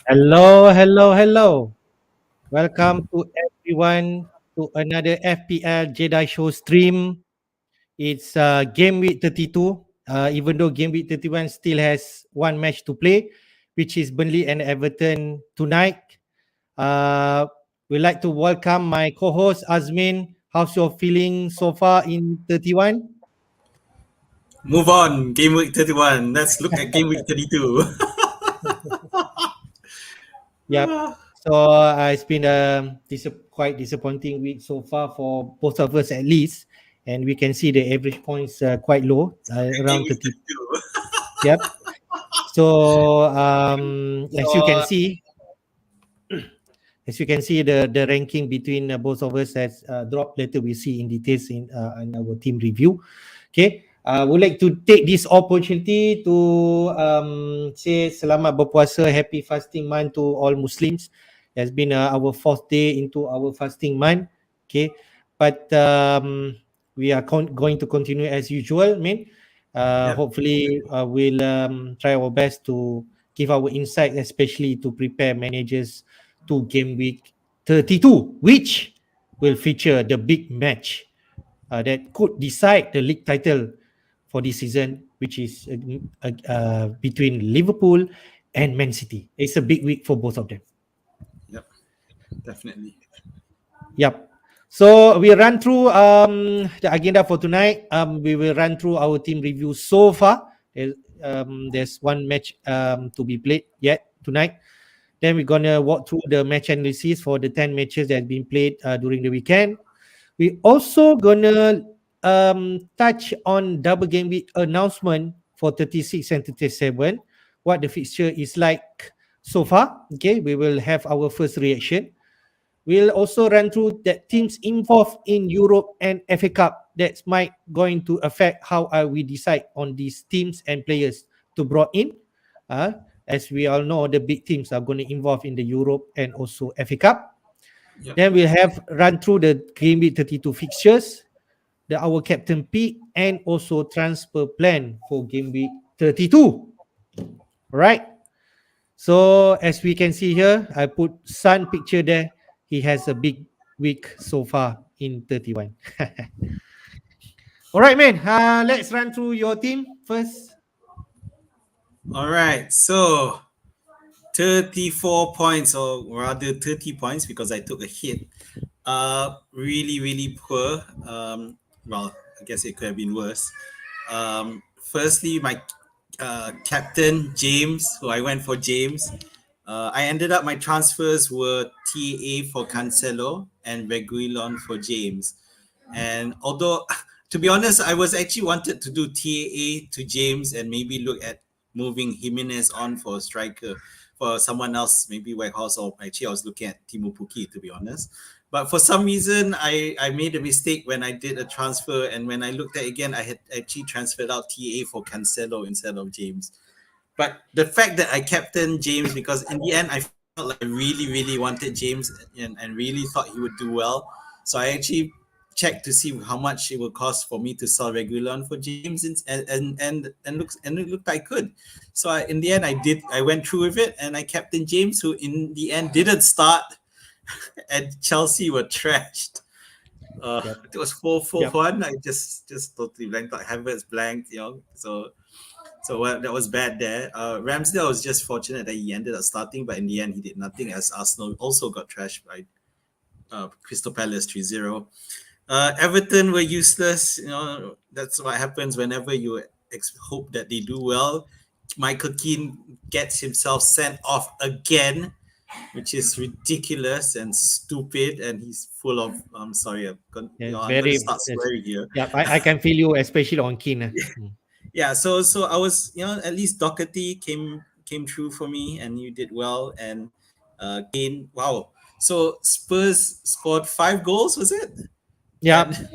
Hello, hello, hello. Welcome to everyone to another FPL Jedi show stream. It's game week 32. Even though game week 31 still has one match to play, which is Burnley and Everton tonight. Uh, we'd like to welcome my co-host Azmin. How's your feeling so far in 31? Move on, game week 31. Let's look at game week 32. Yep. So it's been a quite disappointing week so far for both of us at least, and we can see the average points quite low, game around week 30. 32. Yep. So as you can So, see, the ranking between both of us has dropped. Later we see in details in our team review. Okay. Would like to take this opportunity to say selamat berpuasa, happy fasting month to all Muslims. It has been our fourth day into our fasting month. Okay, but we are going to continue as usual. yeah, Hopefully we'll try our best to give our insight, especially to prepare managers to game week 32, which will feature the big match that could decide the league title for this season, which is between Liverpool and Man City. It's a big week for both of them. yep, definitely. Yep. So we run through the agenda for tonight. We will run through our team review so far. There's one match to be played yet tonight. Then we're gonna walk through the match analysis for the 10 matches that have been played during the weekend. We also gonna touch on double game week announcement for 36 and 37, what the fixture is like so far. Okay, we will have our first reaction. We'll also run through the teams involved in Europe and FA Cup that might going to affect how we decide on these teams and players to brought in. Uh, as we all know, the big teams are going to involve in the Europe and also FA Cup. Yep. Then we'll have run through the game week 32 fixtures, our captain pick, and also transfer plan for game week 32. All right. So as we can see here, I put Sun picture there. He has a big week so far in 31. All right, man. Let's run through your team first. All right, so 34 points, or rather 30 points because I took a hit. Really, really poor. Well, I guess it could have been worse. Firstly, my captain, James, who I went for James. I ended up, my transfers were TAA for Cancelo and Reguilon for James. And although, to be honest, I was actually wanted to do TAA to James and maybe look at moving Jimenez on for a striker for someone else, maybe Whitehouse, or actually I was looking at Timo Pukki, to be honest. But for some reason, I made a mistake when I did a transfer. And when I looked at it again, I had actually transferred out TAA for Cancelo instead of James. But the fact that I captained James, because in the end, I felt like I really, really wanted James and really thought he would do well. So I actually checked to see how much it would cost for me to sell Regulon for James, and it looked I could. So in the end, I went through with it, and I captained James, who in the end didn't start, and Chelsea were trashed. Yep. It was 4-4 Yep. 1. I just totally blanked out. Havertz blanked, so that was bad there. Ramsdale was just fortunate that he ended up starting, but in the end, he did nothing as Arsenal also got trashed by Crystal Palace 3-0. Everton were useless. That's what happens whenever you hope that they do well. Michael Keane gets himself sent off again, which is ridiculous and stupid, and he's full of. I'm sorry, Yes, I'm going to very. start Yes. swearing here. Yep. I can feel you, especially on Keane. Yeah, so I was, at least Doherty came true for me, and you did well. And Kane, wow. So Spurs scored 5 goals, was it? Yep. And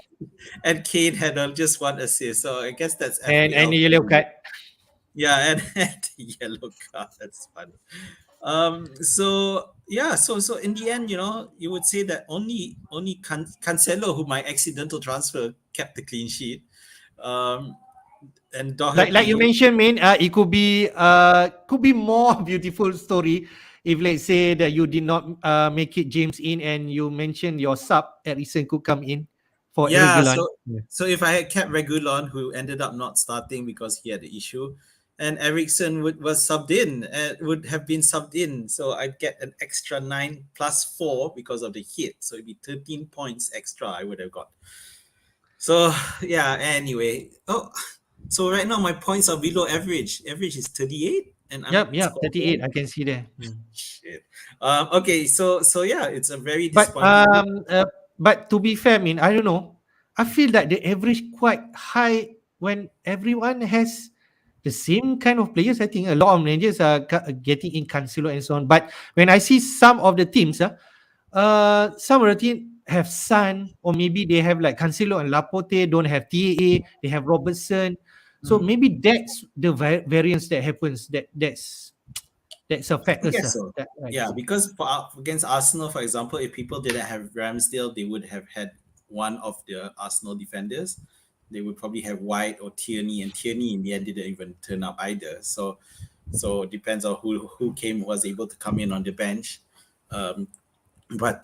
and Kane had just one assist. So I guess that's And FPL the for yellow you. card. Yeah, and the yellow card. That's fun. So yeah, so in the end, you would say that only Cancelo, who my accidental transfer, kept the clean sheet. Um, and Like you Doherty. mentioned, man, it could be more beautiful story if let's say that you did not make it James in, and you mentioned your sub Ericsson could come in for Yeah, Regulon. so so if I had kept Regulon, who ended up not starting because he had the issue, and Ericsson was subbed in, would have been subbed in, so I'd get an extra 9 plus 4 because of the hit, so it'd be 13 points extra I would have got. So yeah, anyway, so right now my points are below average. Average is 38, and I'm Yep, 38. scoring. I can see there. Shit. Okay, so yeah, it's a very But disappointing week. but to be fair, I mean, I don't know. I feel that the average quite high when everyone has the same kind of players. I think a lot of managers are getting in Cancelo and so on. But when I see some of the teams, some of the team have Sun, or maybe they have like Cancelo and Laporte, don't have TAA, they have Robertson. So Mhm. maybe that's the variance that happens. That's affect I us. guess so. That, right. Yeah, because against Arsenal, for example, if people didn't have Ramsdale, they would have had one of the Arsenal defenders. They would probably have White or Tierney, and Tierney in the end didn't even turn up either. So it depends on who was able to come in on the bench. Um, but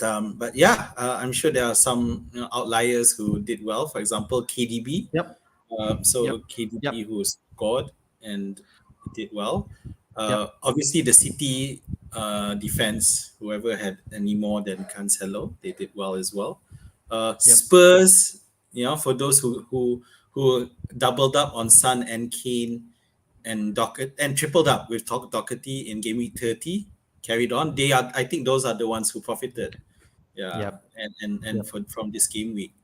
yeah, I'm sure there are some outliers who did well. For example, KDB. Yep. So Yep. KDB Yep. who scored and did well. Yep. Obviously, the City defense, whoever had any more than Cancelo, they did well as well. Yep. Spurs, for those who doubled up on Son and Kane and Docket and tripled up with Doherty in game week 30, carried on. I think those are the ones who profited. Yeah, Yep. and Yep. from this game week.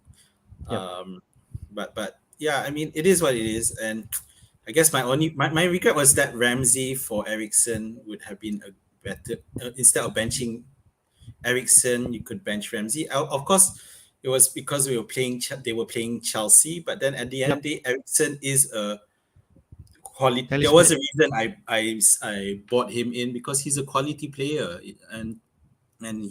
Yep. Um, but yeah, I mean, it is what it is, and I guess my regret was that Ramsey for Ericsson would have been a better instead of benching Ericsson, you could bench Ramsey. Of course, it was because they were playing Chelsea, but then at the end of Yep. the day, Ericsson is a quality. There was Talisman. a reason I bought him in, because he's a quality player, and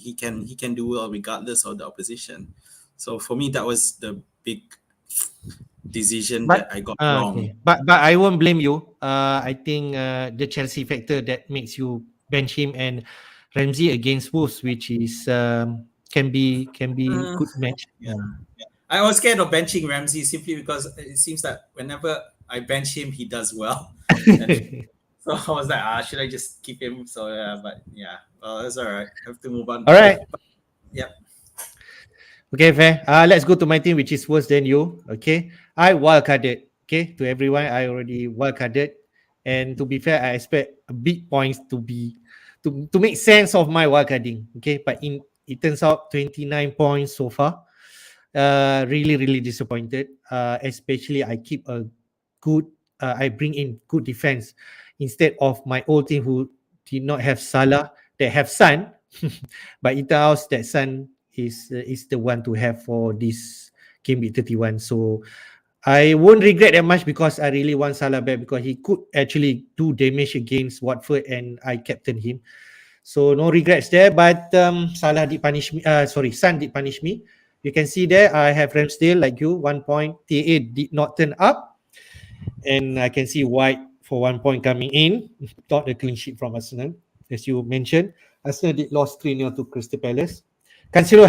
he can do well regardless of the opposition. So for me, that was the big decision that But I got wrong. okay. But I won't blame you. I think the Chelsea factor that makes you bench him, and Ramsey against Wolves, which is can be Uh, good match. yeah, yeah. I was scared of benching Ramsey simply because it seems that whenever I bench him, he does well, and so I was like, should I just keep him? So yeah, but yeah, well, that's all right. I have to move on. All right. But, yeah. Okay, fair. Let's go to my team, which is worse than you. Okay, I wildcarded. Okay, to everyone, I already wildcarded, and to be fair, I expect big points to make sense of my wildcarding. Okay, but it turns out 29 points so far. Really disappointed. Especially I keep a good. I bring in good defense instead of my old team who did not have Salah. They have Son, but it turns out that Son is the one to have for this game week 31. So I won't regret that much because I really want Salah back because he could actually do damage against Watford and I captain him. So no regrets there. But Salah did punish me. Sorry, Son did punish me. You can see there I have Ramsdale like you 1 point. TA did not turn up, and I can see White for 1 point coming in. Not the clean sheet from Arsenal, as you mentioned. Arsenal did lost 3-0 to Crystal Palace. Cancelo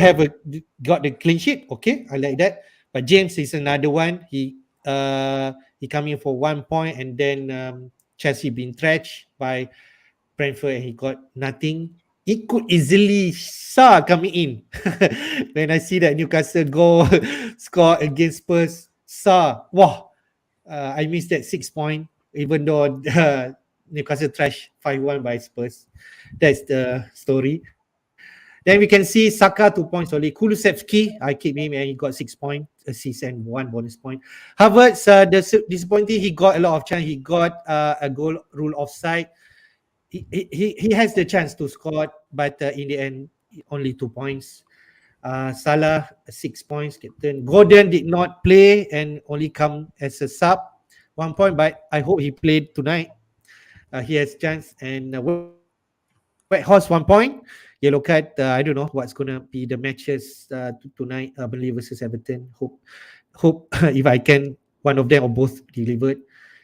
got the clean sheet. Okay, I like that. But James is another one. He come in for 1 point, and then Chelsea been thrashed by Brentford, and he got nothing. It could easily Sa coming in. When I see that Newcastle goal score against Spurs, Sa, wow, I missed that 6 point, even though Newcastle trash 5-1 by Spurs. That's the story. Then we can see Saka 2 points only. Kulusevski, I keep him and he got 6 points, assist and 1 bonus point. Havertz, disappointing, he got a lot of chance. He got a goal rule offside. He has the chance to score, but in the end, only 2 points. Salah 6 points, captain. Gordon did not play and only come as a sub, 1 point. But I hope he played tonight. He has chance. And Whitehorse 1 point. Yellow card. I don't know what's gonna be the matches tonight. Burnley versus Everton. Hope if I can, one of them or both delivered.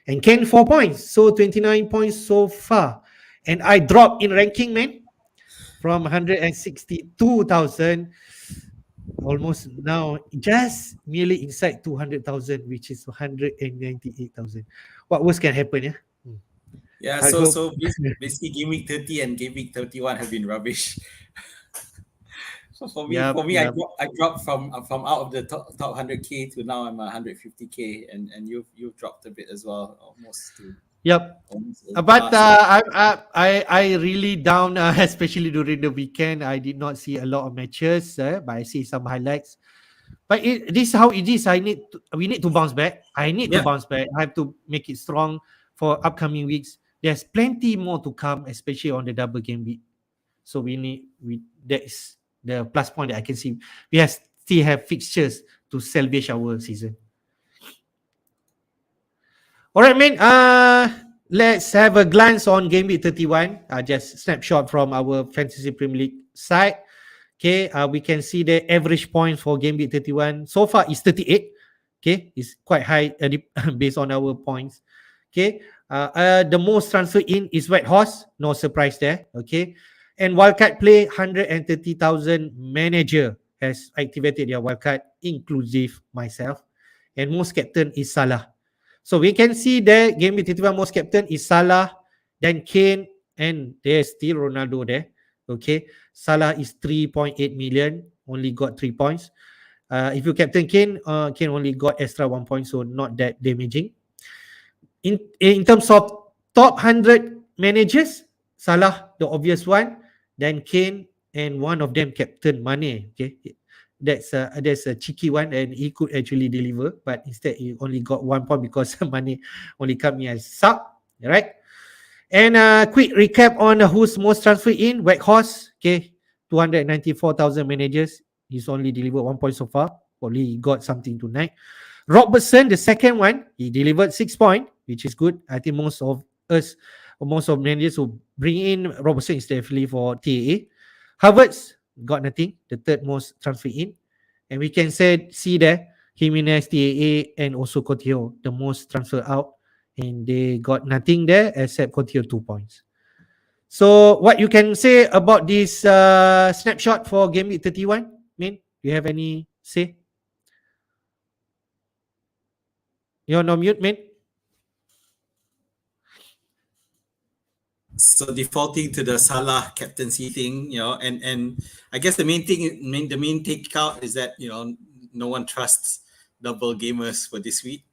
And Ken 4 points, so 29 points so far. And I dropped in ranking, man. from 162,000, almost now just merely inside 200,000, which is 198,000. What worse can happen? Yeah. Yeah, I so hope. so basically game week 30 and game week 31 have been rubbish. So Yep, for me, yep. I dropped from out of the top 100k to now I'm 150k, and you've dropped a bit as well, Yep. almost But past. I really down, especially during the weekend. I did not see a lot of matches, but I see some highlights. But this is how it is. We need to bounce back. I need to Yeah. bounce back. I have to make it strong for upcoming weeks. There's plenty more to come, especially on the double game week. So we that is the plus point that I can see. We still have fixtures to salvage our season. All right, man. Let's have a glance on game week 31. Just snapshot from our fantasy Premier League side. Okay, we can see the average points for game week 31 so far is 38. Okay, it's quite high based on our points. Okay, the most transfer in is White Horse, no surprise there. Okay, and wildcard play 130,000 manager has activated their wildcard, inclusive myself, and most captain is Salah. So we can see there game week 31 most captain is Salah, then Kane, and there's still Ronaldo there. Okay, Salah is 3.8 million, only got 3 points. If you captain Kane, Kane only got extra 1 point, so not that damaging. In terms of top 100 managers, Salah, the obvious one, then Kane, and one of them Captain Mane. Okay, that's a cheeky one, and he could actually deliver, but instead he only got 1 point because Mane only come in as sub. Right? And quick recap on who's most transfer in. Horse, okay, 294,000 managers. He's only delivered 1 point so far. Probably he got something tonight. Robertson, the second one, he delivered 6 points, which is good. I think most of us, or most of managers who bring in Robertson is definitely for TAA. Havertz got nothing, the third most transfer in. And we can see there, Jimenez, TAA, and also Coutinho, the most transfer out. And they got nothing there except Coutinho 2 points. So what you can say about this snapshot for game week 31? Min, you have any say? You're on mute, Min. So defaulting to the Salah captaincy thing, and I guess the main takeout is that no one trusts double gamers for this week,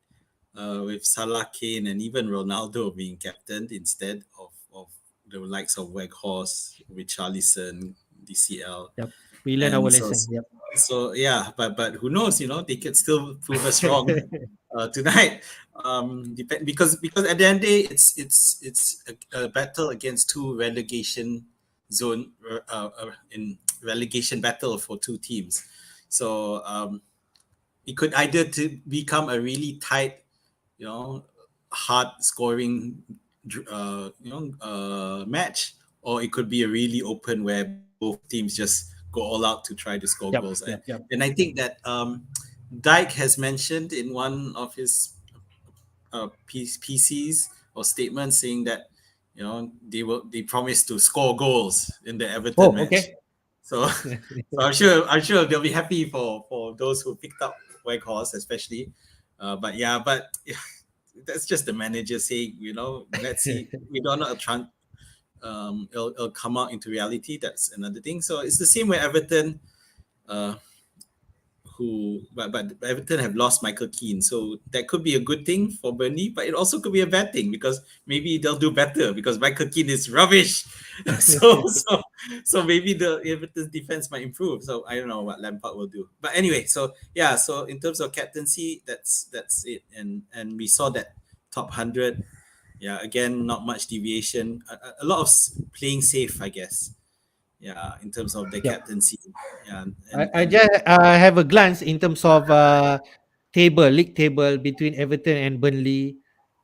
with Salah, Kane, and even Ronaldo being captained instead of the likes of Weghorst, Richarlison, DCL, Yep. We learn our and lesson. Yep. so yeah, but who knows? They could still prove us wrong tonight. Because at the end of the day, it's a battle against two relegation zone in relegation battle for two teams. So it could either to become a really tight, hard scoring, match, or it could be a really open where both teams just go all out to try to score Yep. goals. Yep. Yep. And I think that Dyke has mentioned in one of his PCs or statements saying that they promise to score goals in the Everton Oh, match. okay. So, so I'm sure they'll be happy for those who picked up Weghorst, especially. But that's just the manager saying, let's see. We don't know it'll come out into reality. That's another thing. So it's the same with Everton, uh, but Everton have lost Michael Keane, so that could be a good thing for Burnley, but it also could be a bad thing because maybe they'll do better because Michael Keane is rubbish. so maybe the Everton's defense might improve. So I don't know what Lampard will do, but anyway. So yeah, so in terms of captaincy, that's it, and we saw that top 100. Yeah, again, not much deviation. A lot of playing safe, I guess. Yeah, in terms of the Yep. captaincy. Yeah, I just have a glance in terms of league table between Everton and Burnley.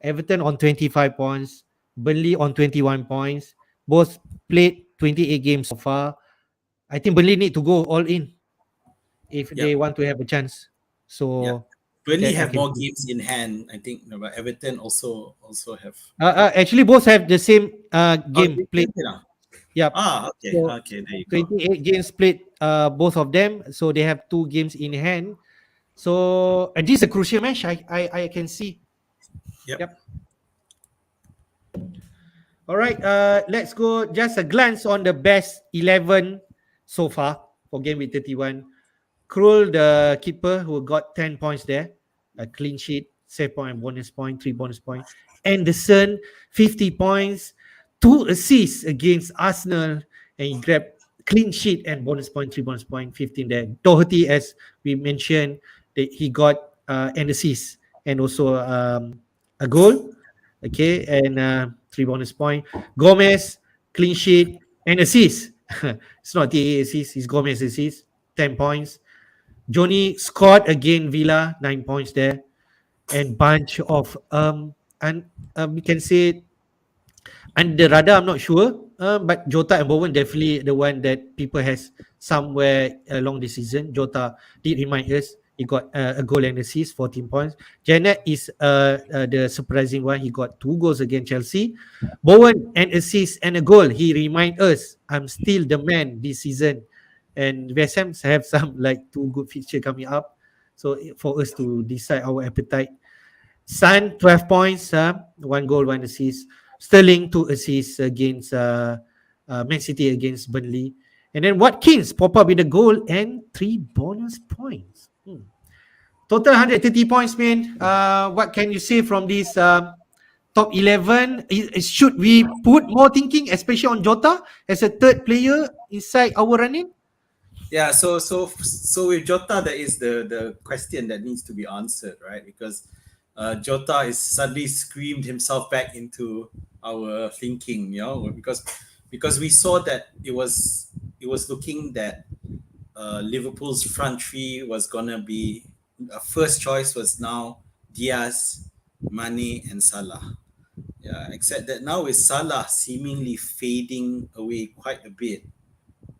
Everton on 25 points, Burnley on 21 points. Both played 28 games so far. I think Burnley need to go all in if they yep. want to have a chance. Yeah, So Burnley that I have can more see. games in hand, I think. No, but Everton also have. Actually, both have the same Oh, game they played. can, yeah. Yep. Okay, So okay, there you go. 28 games played, both of them. So they have 2 games in hand. So and this is a crucial match. I can see. Yep. Yep. All right. Let's go. Just a glance on the best 11 so far for game week 31. Krul, the keeper, who got 10 points there, a clean sheet, save point, bonus point, 3 bonus point. Anderson, 50 points, 2 assists against Arsenal, and he grabbed clean sheet and bonus point, 3 bonus point, 15 there. Doherty, as we mentioned, that he got an assist and also a goal. Okay, and 3 bonus point. Gomez, clean sheet and assist. It's not TAA assist, it's Gomez assist, 10 points. Johnny scored again Villa, 9 points there, and bunch of and we can say under radar. I'm not sure, but Jota and Bowen definitely the one that people has somewhere along the season. Jota did remind us he got a goal and assist, 14 points. Janet is the surprising one. He got 2 goals against Chelsea. Bowen an assist and a goal. He remind us I'm still the man this season, and West Ham have some like 2 good fixture coming up. So for us to decide our appetite. Son, 12 points, 1 goal, 1 assist. Sterling, 2 assists against Man City against Burnley. And then Watkins pop up with a goal and 3 bonus points. Total 130 points, man. What can you say from this top 11? Should we put more thinking, especially on Jota as a third player inside our running? Yeah, so with Jota, that is the question that needs to be answered, right? Because Jota is suddenly screamed himself back into our thinking, because we saw that it was looking that Liverpool's front three was gonna be first choice was now Diaz, Mane, and Salah. Yeah, except that now with Salah seemingly fading away quite a bit,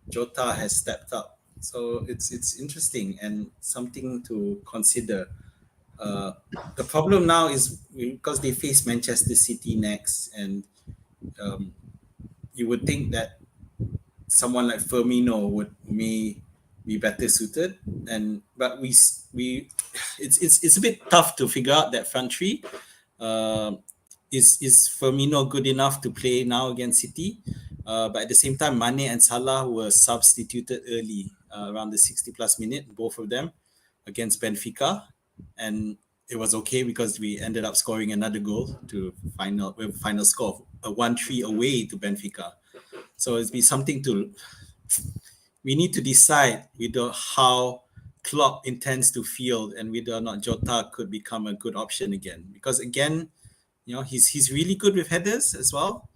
Jota has stepped up. So it's interesting and something to consider. Uh, the problem now is because they face Manchester City next, and um, you would think that someone like Firmino may be better suited. And but we it's a bit tough to figure out that front three. Uh, is Firmino good enough to play now against City? But at the same time, Mane and Salah were substituted early, around the 60 plus minute, both of them against Benfica, and it was okay because we ended up scoring another goal to final score, a 1-3 away to Benfica. So it's be something to we need to decide whether how Klopp intends to field and whether or not Jota could become a good option again. Because again, he's really good with headers as well.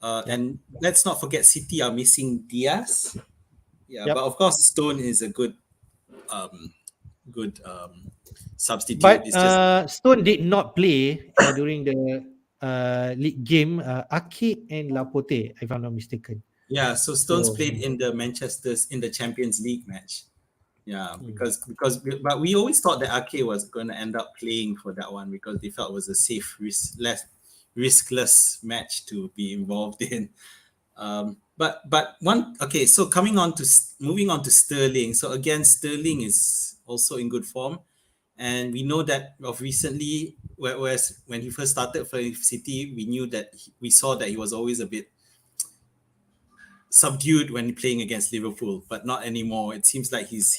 And let's not forget City are missing Diaz. Yeah, but Yep. of course Stone is a um, good substitute. But It's just Stone did not play during the league game. Ake and Lapote, if I'm not mistaken. yeah. So Stones So, played in the Champions League match. Yeah, mm, because but we always thought that Ake was going to end up playing for that one because they felt it was a safe, less riskless match to be involved in. But one okay. So moving on to Sterling. So again, Sterling is also in good form, and we know that of recently, whereas when he first started for City, we saw that he was always a bit subdued when playing against Liverpool, but not anymore. It seems like he's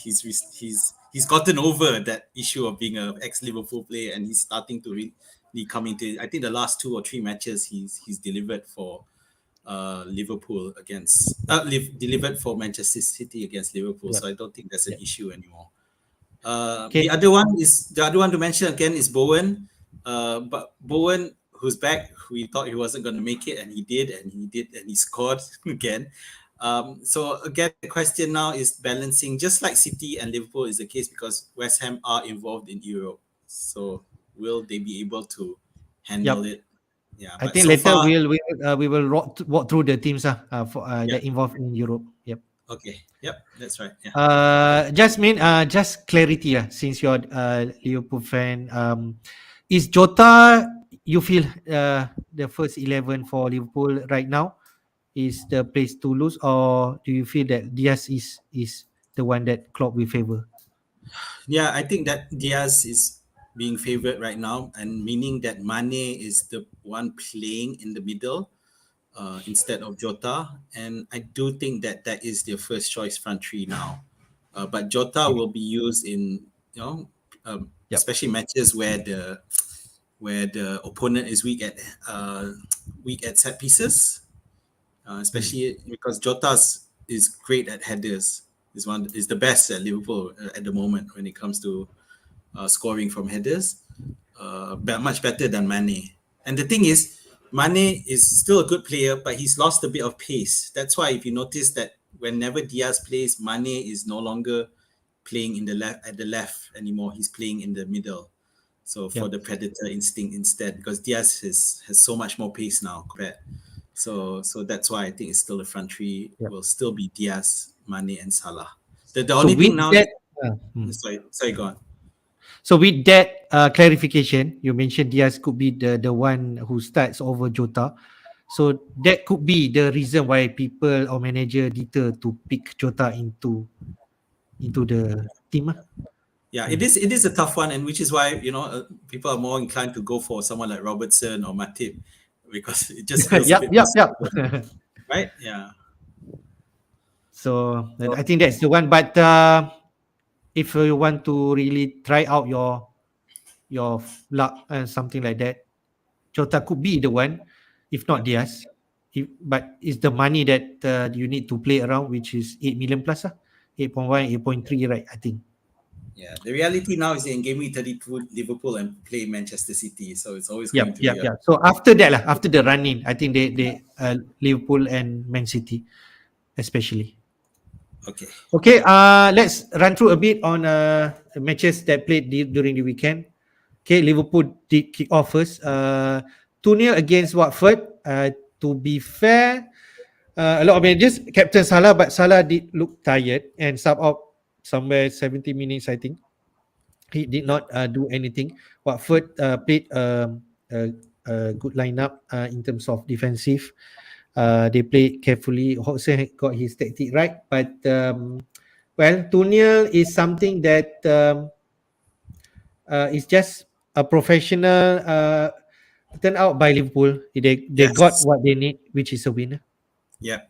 gotten over that issue of being an ex-Liverpool player, and he's starting to really come into. I think the last 2 or 3 matches he's delivered for Liverpool against delivered for Manchester City against Liverpool. yep, So I don't think that's an yep. issue anymore. Okay. The other one to mention again is Bowen. But Bowen, who's back, we thought he wasn't going to make it, and he did, and he scored again. So again, the question now is balancing, just like City and Liverpool is the case, because West Ham are involved in Europe. So will they be able to handle Yep. it? Yeah, I but think so later far, we will walk through the teams for yeah, that involved in Europe. Yep. okay, yep, that's right. Yeah, Jasmine, just clarity, since you're a Liverpool fan, is Jota, you feel the first 11 for Liverpool right now? is the place to lose, or do you feel that Diaz is the one that Klopp will favor? Yeah, I think that Diaz is being favored right now, and meaning that Mane is the one playing in the middle instead of Jota. And I do think that that is their first choice front three now. But Jota Okay. will be used in, Yep. especially matches where the opponent is weak at set pieces, Mm. especially because Jota's is great at headers. Is the best at Liverpool at the moment when it comes to scoring from headers, but much better than Mane. And the thing is, Mane is still a good player, but he's lost a bit of pace. That's why if you notice that whenever Diaz plays, Mane is no longer playing in the left at the left anymore. He's playing in the middle. So for Yep. the predator instinct instead, because Diaz has so much more pace now compared. So that's why I think it's still the front three Yep. will still be Diaz, Mane, and Salah. The So only with thing now, that, hmm. sorry, go on. So with that clarification, you mentioned Diaz could be the one who starts over Jota. So that could be the reason why people or manager deter to pick Jota into the team. Yeah, Mm. it is a tough one, and which is why people are more inclined to go for someone like Robertson or Matip because it just feels a Yep, bit more yep, yep. secure, right? Yeah, So so I think that's the one. But if you want to really try out your luck and something like that, Jota could be the one, if not yeah, Diaz. But it's the money that you need to play around, which is 8 million plus, 8.1, 8.3, right? I think. yeah. The reality now is in Gameweek 32, Liverpool and play Manchester City, so it's always going Yep, to yep, be a yep. So after that, after the run-in, I think they Liverpool and Man City, especially. okay. Okay, let's run through a bit on matches that played during the weekend. Okay, Liverpool did kick off first. 2-0 against Watford. To be fair, a lot of managers, Captain Salah, but Salah did look tired and sub out somewhere 70 minutes, I think. He did Yeah, not do anything. Watford played a good lineup in terms of defensive. They played carefully. Hodgson got his tactic right, but well, 2-0 is something that is just a professional turn out by Liverpool. They got yes. what they need, which is a winner. Yeah.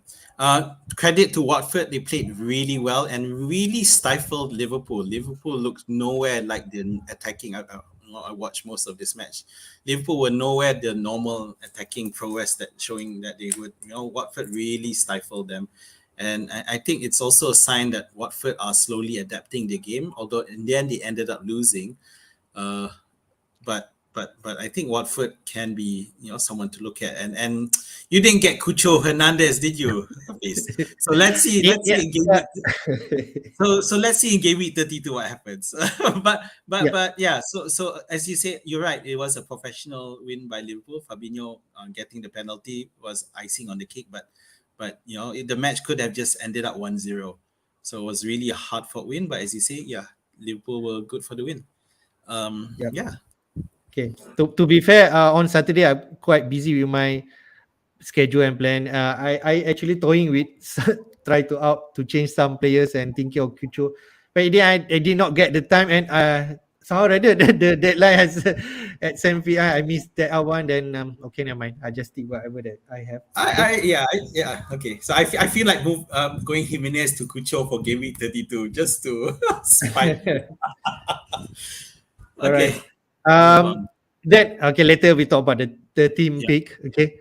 Credit to Watford. They played really well and really stifled Liverpool. Liverpool looked nowhere like the attacking. I watched most of this match. Liverpool were nowhere the normal attacking prowess that showing that they would. Watford really stifled them. And I think it's also a sign that Watford are slowly adapting the game, although in the end they ended up losing. Uh, but I think Watford can be someone to look at. And you didn't get Cucho Hernandez, did you? Hafiz? So let's Yeah, see in game yeah, week. So let's see in game week 32 what happens. yeah, But yeah. So as you say, you're right. It was a professional win by Liverpool. Fabinho getting the penalty was icing on the cake, but the match could have just ended up 1-0. So it was really a hard fought win. But as you say, yeah, Liverpool were good for the win. yeah. Yeah. Okay. To be fair, on Saturday I'm quite busy with my schedule and plan. I actually toying with try to change some players and thinking of Kucho, but I did not get the time, and somehow rather the deadline has at 7 p.m. I missed that one. Then okay, never mind. I just stick whatever that I have. Okay. Yeah. Okay, so I feel like going Jimenez to Cucho for game week 32 just to spite. All right. Okay, move Um, on. then okay. Later we talk about the team Yeah, pick. Okay.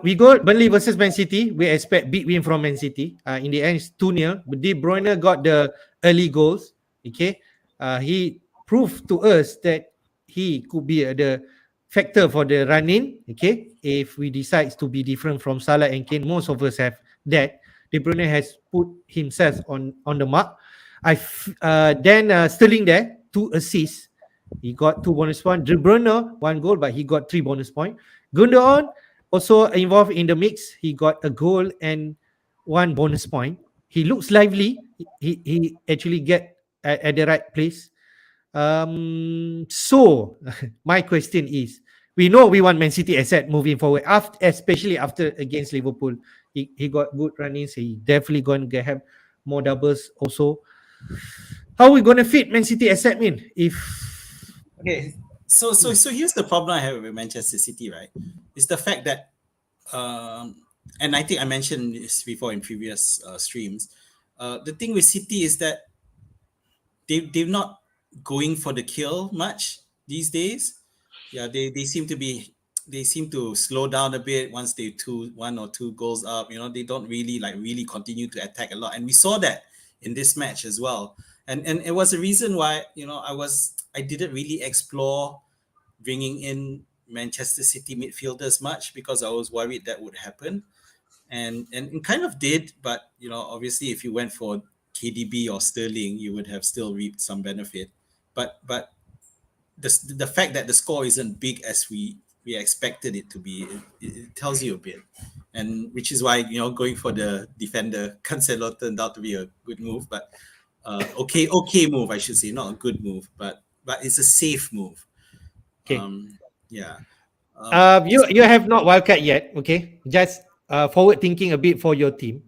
We go Burnley versus Man City. We expect big win from Man City. In the end, it's 2-0. But De Bruyne got the early goals. Okay. He proved to us that he could be the factor for the running. Okay. If we decide to be different from Salah and Kane, most of us have that. De Bruyne has put himself on the mark. Then Sterling there, 2 assists. He got 2 bonus points. De Bruyne, 1 goal, but he got 3 bonus points. Gundogan also involved in the mix. He got a goal and 1 bonus point. He looks lively. He actually get at the right place. So my question is, we know we want Man City asset moving forward, after, especially after against Liverpool. He got good runnings. He definitely going to have more doubles also. How are we going to fit Man City asset, mean? If Okay, so here's the problem I have with Manchester City, right? It's the fact that, um, and I think I mentioned this before in previous streams. The thing with City is that they're not going for the kill much these days. Yeah, they seem to be, they seem to slow down a bit once they one or two goals up. You know, they don't really really continue to attack a lot, and we saw that in this match as well. And it was a reason why, you know, I didn't really explore bringing in Manchester City midfielders much, because I was worried that would happen, and it kind of did. But you know, obviously, if you went for KDB or Sterling, you would have still reaped some benefit. But the fact that the score isn't big as we expected it to be, it tells you a bit, and which is why, you know, going for the defender Cancelo turned out to be a good move. But okay move, I should say, not a good move, but it's a safe move. okay, Yeah. Um, you have not wildcard yet. Okay, just forward thinking a bit for your team.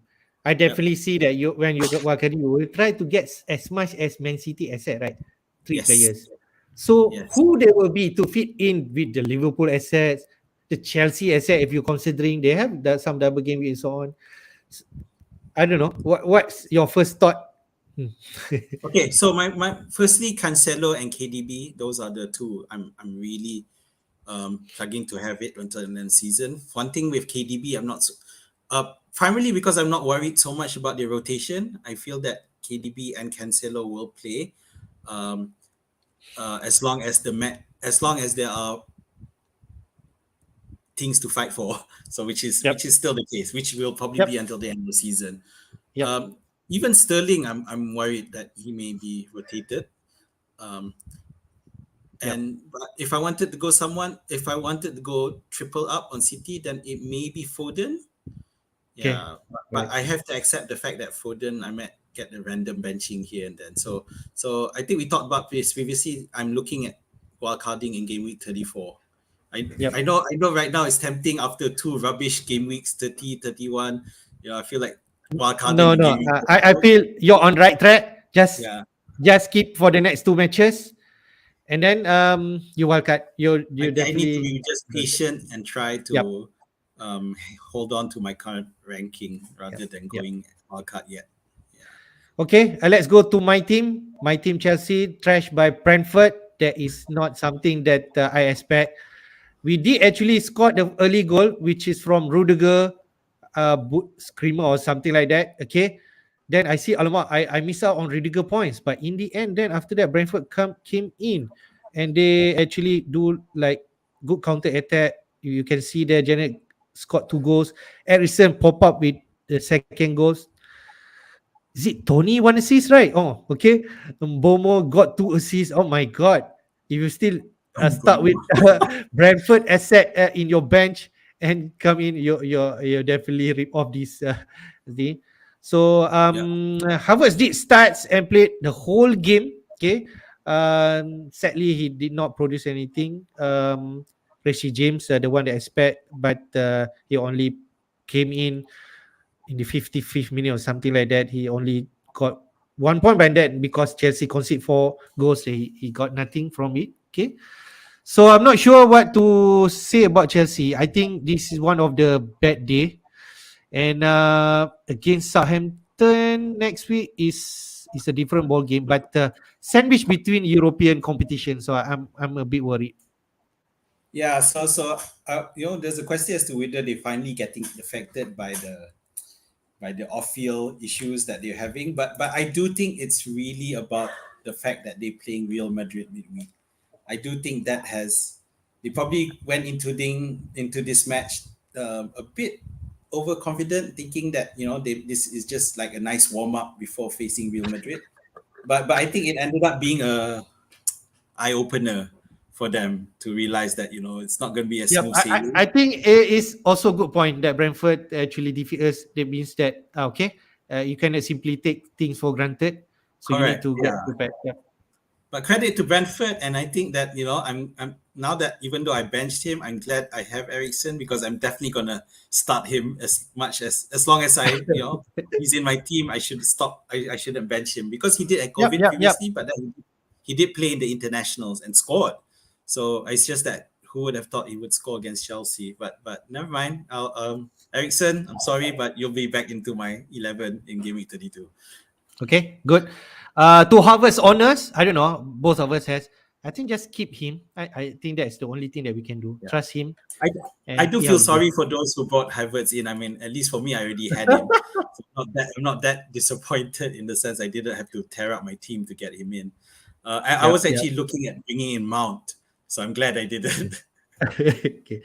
I yep. definitely see that you when you get wildcard, you will try to get as much as Man City asset, right? Three Yes. players. So Yes. who they will be to fit in with the Liverpool assets, the Chelsea asset, if you're considering they have some double game week and so on. I don't know. What's your first thought? Hmm. Okay, so my firstly, Cancelo and KDB, those are the two I'm really plugging to have it until the end season. One thing with KDB, I'm not primarily because I'm not worried so much about the rotation. I feel that KDB and Cancelo will play, um, as long as as long as there are things to fight for. So Yep. which is still the case, which will probably be Yep. until the end of the season. Yep. Even Sterling, I'm worried that he may be rotated. Um, Yep. and but if I wanted to go triple up on City, then it may be Foden. Okay. Yeah, but Right. I have to accept the fact that Foden, I might get a random benching here and then. So I think we talked about this previously. I'm looking at wildcarding in game week 34. Yep. I know right now it's tempting after two rubbish game weeks, 30, 31. You know, I feel like wildcarding No, in no. game week I 34. feel you're on right track. Yeah. Just keep for the next two matches, and then you wildcard. You I need to definitely. be just patient and try Yep. to um, hold on to my current ranking Yep. rather than Yep. going wildcard yet. Yeah. Okay. Let's go to my team. My team Chelsea trashed by Brentford. That is not something that I expect. We did actually score the early goal, which is from Rudiger, screamer or something like that. Okay. Then I see, alamak, I miss out on Rudiger points. But in the end, then after that, Brentford came in and they actually do like good counter attack. You can see there, Janet scored two goals. Harrison pop up with the second goals. Is it Tony one assist, right? Oh, okay. Bomo got two assists. Oh my god! If you still start with Brentford asset in your bench and come in, you definitely rip off this thing. So Yeah. Havertz did starts and played the whole game. Okay. Sadly, he did not produce anything. Rishi James, the one that I expect, but he only came in the 55th minute or something like that. He only got 1 point by that because Chelsea conceded four goals. He got nothing from it. Okay. So I'm not sure what to say about Chelsea. I think this is one of the bad day. And against Southampton next week is a different ball game, but sandwich between European competition. So I'm a bit worried. Yeah. You know, there's a question as to whether they finally getting affected by the off-field issues that they're having. But I do think it's really about the fact that they're playing Real Madrid midweek. I do think that has they probably went into this match a bit overconfident, thinking that, you know, this is just like a nice warm up before facing Real Madrid. But I think it ended up being a eye opener for them to realize that, you know, it's not going to be a Yep, smooth I sailing. think it is also a good point that Brentford actually defeat us. That means that okay, you cannot simply take things for granted. So you need Correct. to get Yeah. prepared. Yeah. But credit to Brentford, and I think that, you know, now that even though I benched him, I'm glad I have Ericsson because I'm definitely gonna start him as long as he's in my team. I should stop. I shouldn't bench him because he did at Yep, COVID yep, yep. previously, but then he did play in the internationals and scored. So it's just that who would have thought he would score against Chelsea? But never mind. I'll Ericsson, I'm sorry, but you'll be back into my 11 in game week 32. Okay, good. To Harvard's honors, I don't know. Both of us has. I think just keep him. I think that's the only thing that we can do. Yeah. Trust him I and do see feel how it goes. sorry for those who brought Havertz in. I mean, at least for me, I already had him. So I'm not that disappointed in the sense I didn't have to tear up my team to get him in. I Yep, was yep. actually looking at bringing in Mount, so I'm glad I didn't. Okay.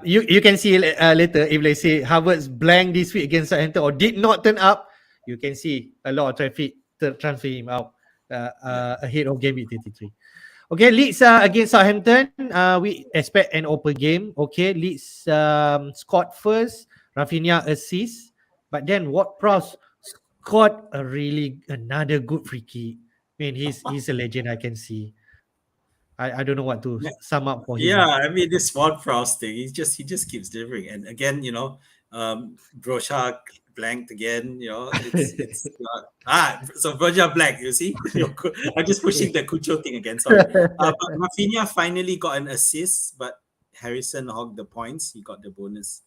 You can see later if they say Harvard's blank this week against Southampton or did not turn up, you can see a lot of traffic to transfer him out Yeah. ahead of game week 33. Okay, Leeds against Southampton. We expect an open game. Okay, Leeds scored first. Rafinha assist, but then Ward Prowse scored another good free kick. I mean, he's a legend. I can see. I don't know what to sum up for him. Yeah, I mean this Ward Prowse thing, he just keeps delivering. And again, Brocha blanked again. It's so Brocha blanked. You see, I'm just pushing the Cucho thing again. Sorry, but Rafinha finally got an assist, but Harrison hogged the points. He got the bonus.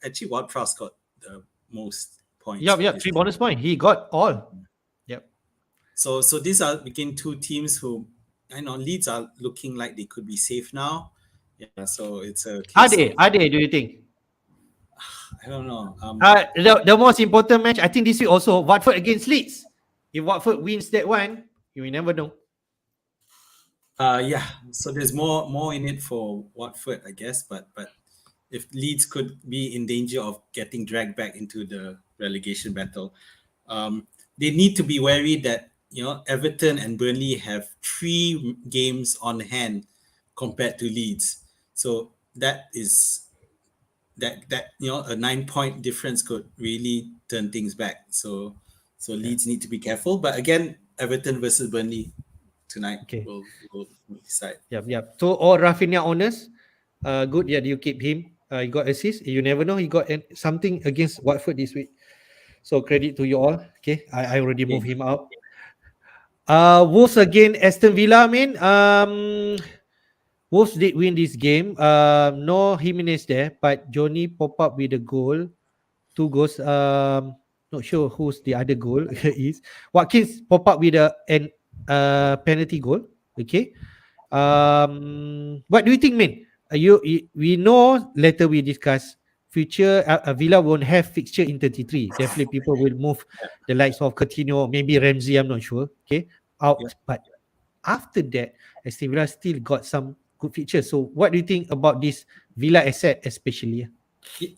Actually, Ward Prowse got the most points Yep, for yep. his Three team. bonus point. He got all. Yep. So these are between two teams who I know Leeds are looking like they could be safe now. Yeah, so it's a Are case they? of Are they? Do you think? I don't know. The most important match, I think this week also Watford against Leeds. If Watford wins that one, you will never know. Yeah. So there's more in it for Watford, I guess. But if Leeds could be in danger of getting dragged back into the relegation battle, they need to be wary that Everton and Burnley have 3 games on hand compared to Leeds. So that a 9 point difference could really turn things back. So Yeah. Leeds need to be careful. But again, Everton versus Burnley tonight Okay. will decide. Yep. Yep. So all Rafinha honors. Good. Yeah, you keep him. He got assist. You never know. He got something against Watford this week. So credit to you all. Okay. I already Okay. moved him out. Wolves again, Aston Villa. I mean, Wolves did win this game. No Jimenez there, but Johnny pop up with a goal. 2 goals. Not sure who's the other goal is. Watkins pop up with an penalty goal. Okay. What do you think, man? We know later we discuss future Villa won't have fixture in 33. Definitely people will move the likes of Coutinho, maybe Ramsey, I'm not sure. Okay. Yeah. Out. But after that, Aston Villa still got some good features. So what do you think about this Villa asset especially?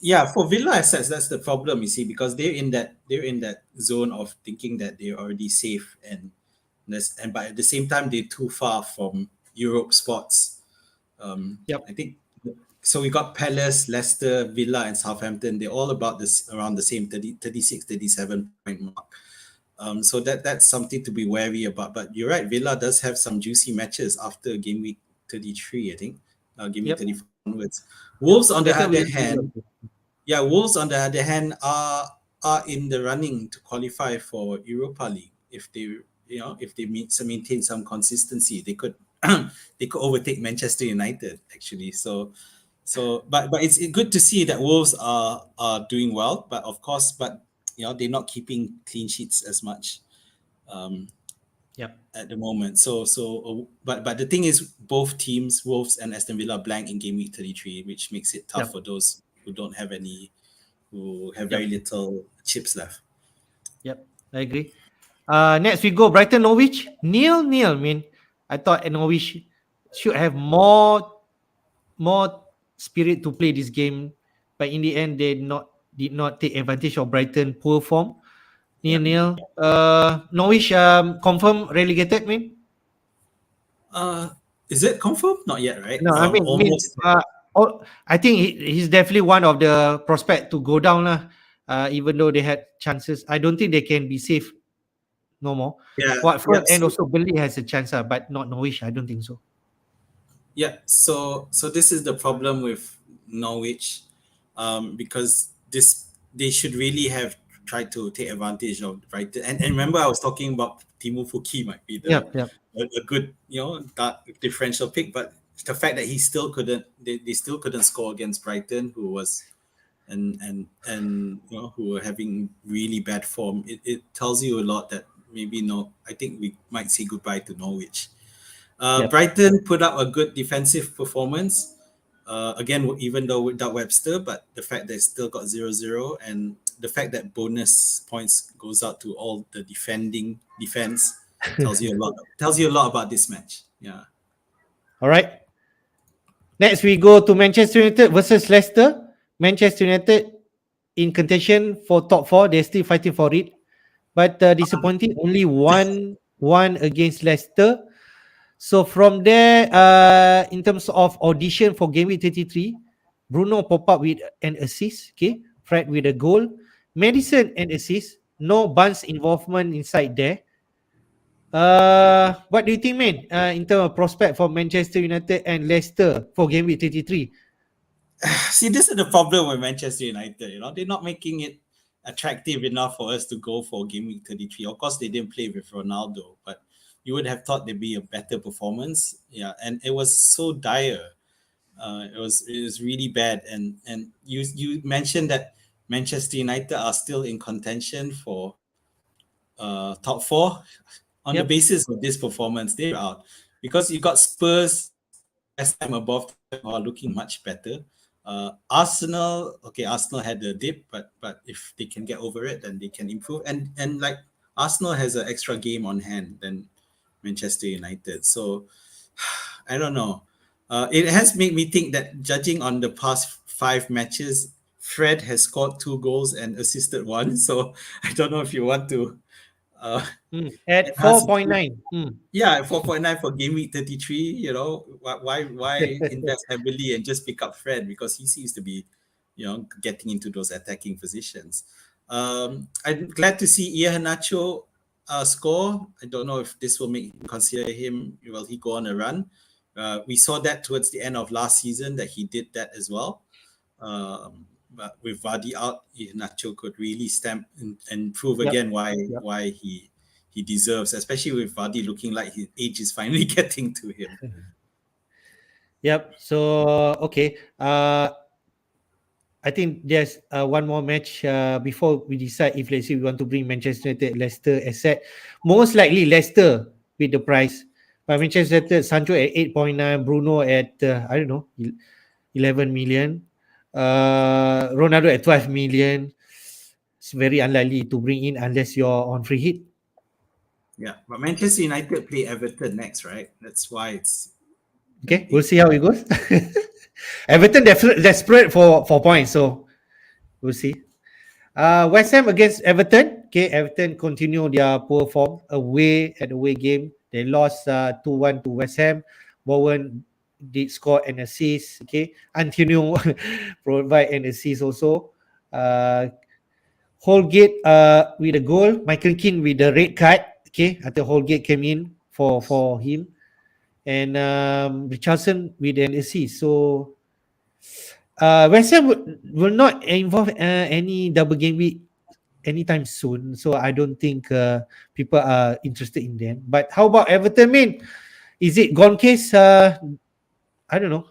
Yeah, for Villa assets, that's the problem, you see, because they're in that zone of thinking that they're already safe and but at the same time they're too far from Europe spots. Yep. I think so. We got Palace, Leicester, Villa, and Southampton. They're all about this around the same 30, 36, 37 point mark. So that's something to be wary about. But you're right, Villa does have some juicy matches after game week 33, I think. Game week Yep. 34 onwards. Yep. Wolves, on the Later other we'll review. hand, yeah, Wolves on the other hand are in the running to qualify for Europa League if they maintain some consistency. They could they could overtake Manchester United actually. But it's good to see that Wolves are doing well. But of course, they're not keeping clean sheets as much Yep. at the moment. But the thing is, both teams, Wolves and Aston Villa, blank in game week 33, which makes it tough Yep. for those who have very Yep. little chips left. Yep. I agree. Next we go Brighton Norwich. Nil. I mean, I thought Norwich should have more spirit to play this game, but in the end they did not take advantage of Brighton poor form. Yeah. Nil. Norwich confirm relegated, man. Uh, is it confirmed? Not yet, right? No, Almost. I think he's definitely one of the prospect to go down lah. Even though they had chances, I don't think they can be safe no more. Yeah. Watford Yep. and So, also Burnley has a chance, but not Norwich. I don't think so. Yeah, so this is the problem with Norwich, because this they should really have tried to take advantage of Brighton. And remember, I was talking about Timo Pukki might be Yep, yep. a good that differential pick, but the fact that he still couldn't they still couldn't score against Brighton, who was and who were having really bad form. It tells you a lot that maybe no, I think we might say goodbye to Norwich. Yep. Brighton put up a good defensive performance. Again, even though without Webster, but the fact they still got 0-0, and the fact that bonus points goes out to all the defending defense tells you a lot. Tells you a lot about this match. Yeah. All right. Next, we go to Manchester United versus Leicester. Manchester United in contention for top four. They're still fighting for it, but disappointing. Only one against Leicester. So from there, in terms of audition for Game Week 33, Bruno pop up with an assist. Okay, Fred with a goal, Madison an assist. No Barnes involvement inside there. What do you think, man? In terms of prospect for Manchester United and Leicester for Game Week 33. See, this is the problem with Manchester United. They're not making it attractive enough for us to go for Game Week 33. Of course, they didn't play with Ronaldo, but you would have thought there'd be a better performance. Yeah, and it was so dire. It was really bad. And you mentioned that Manchester United are still in contention for top four. On the Yep. basis of this performance, they're out because you got Spurs, West Ham above them are looking much better. Arsenal, okay, Arsenal had a dip, but if they can get over it, then they can improve. And like Arsenal has an extra game on hand than Manchester United. So I don't know. It has made me think that judging on the past 5 matches, Fred has scored 2 goals and assisted one. So I don't know if you want to uh, At enhance. 4.9. Yeah, 4.9 for game week 33. Why invest heavily and just pick up Fred because he seems to be, getting into those attacking positions. I'm glad to see Ian Nacho score. I don't know if this will make consider him. Will he go on a run? We saw that towards the end of last season that he did that as well. But with Vardy out, Nacho could really stamp and prove Yep. again why Yep. why he deserves, especially with Vardy looking like his age is finally getting to him. Yep. So okay. I think there's one more match before we decide if let's say we want to bring Manchester United, Leicester as set. Most likely Leicester with the price. But Manchester United, Sancho at 8.9, Bruno at I don't know 11 million, Ronaldo at 12 million. It's very unlikely to bring in unless you're on free hit. Yeah, but Manchester United play Everton next, right? That's why it's Okay, we'll tempting. see how it goes. Everton desperate for points, so we'll see. West Ham against Everton. Okay, Everton continue their poor form away game. They lost 2-1 to West Ham. Bowen did score an assist. Okay, Antonio provide an assist also. Holgate with a goal. Michael Keane with the red card. Okay, after Holgate came in for him, and Richardson with an assist. So West Ham will not involve any double game week anytime soon. So I don't think people are interested in them. But how about Everton? Man, is it gone case? I don't know.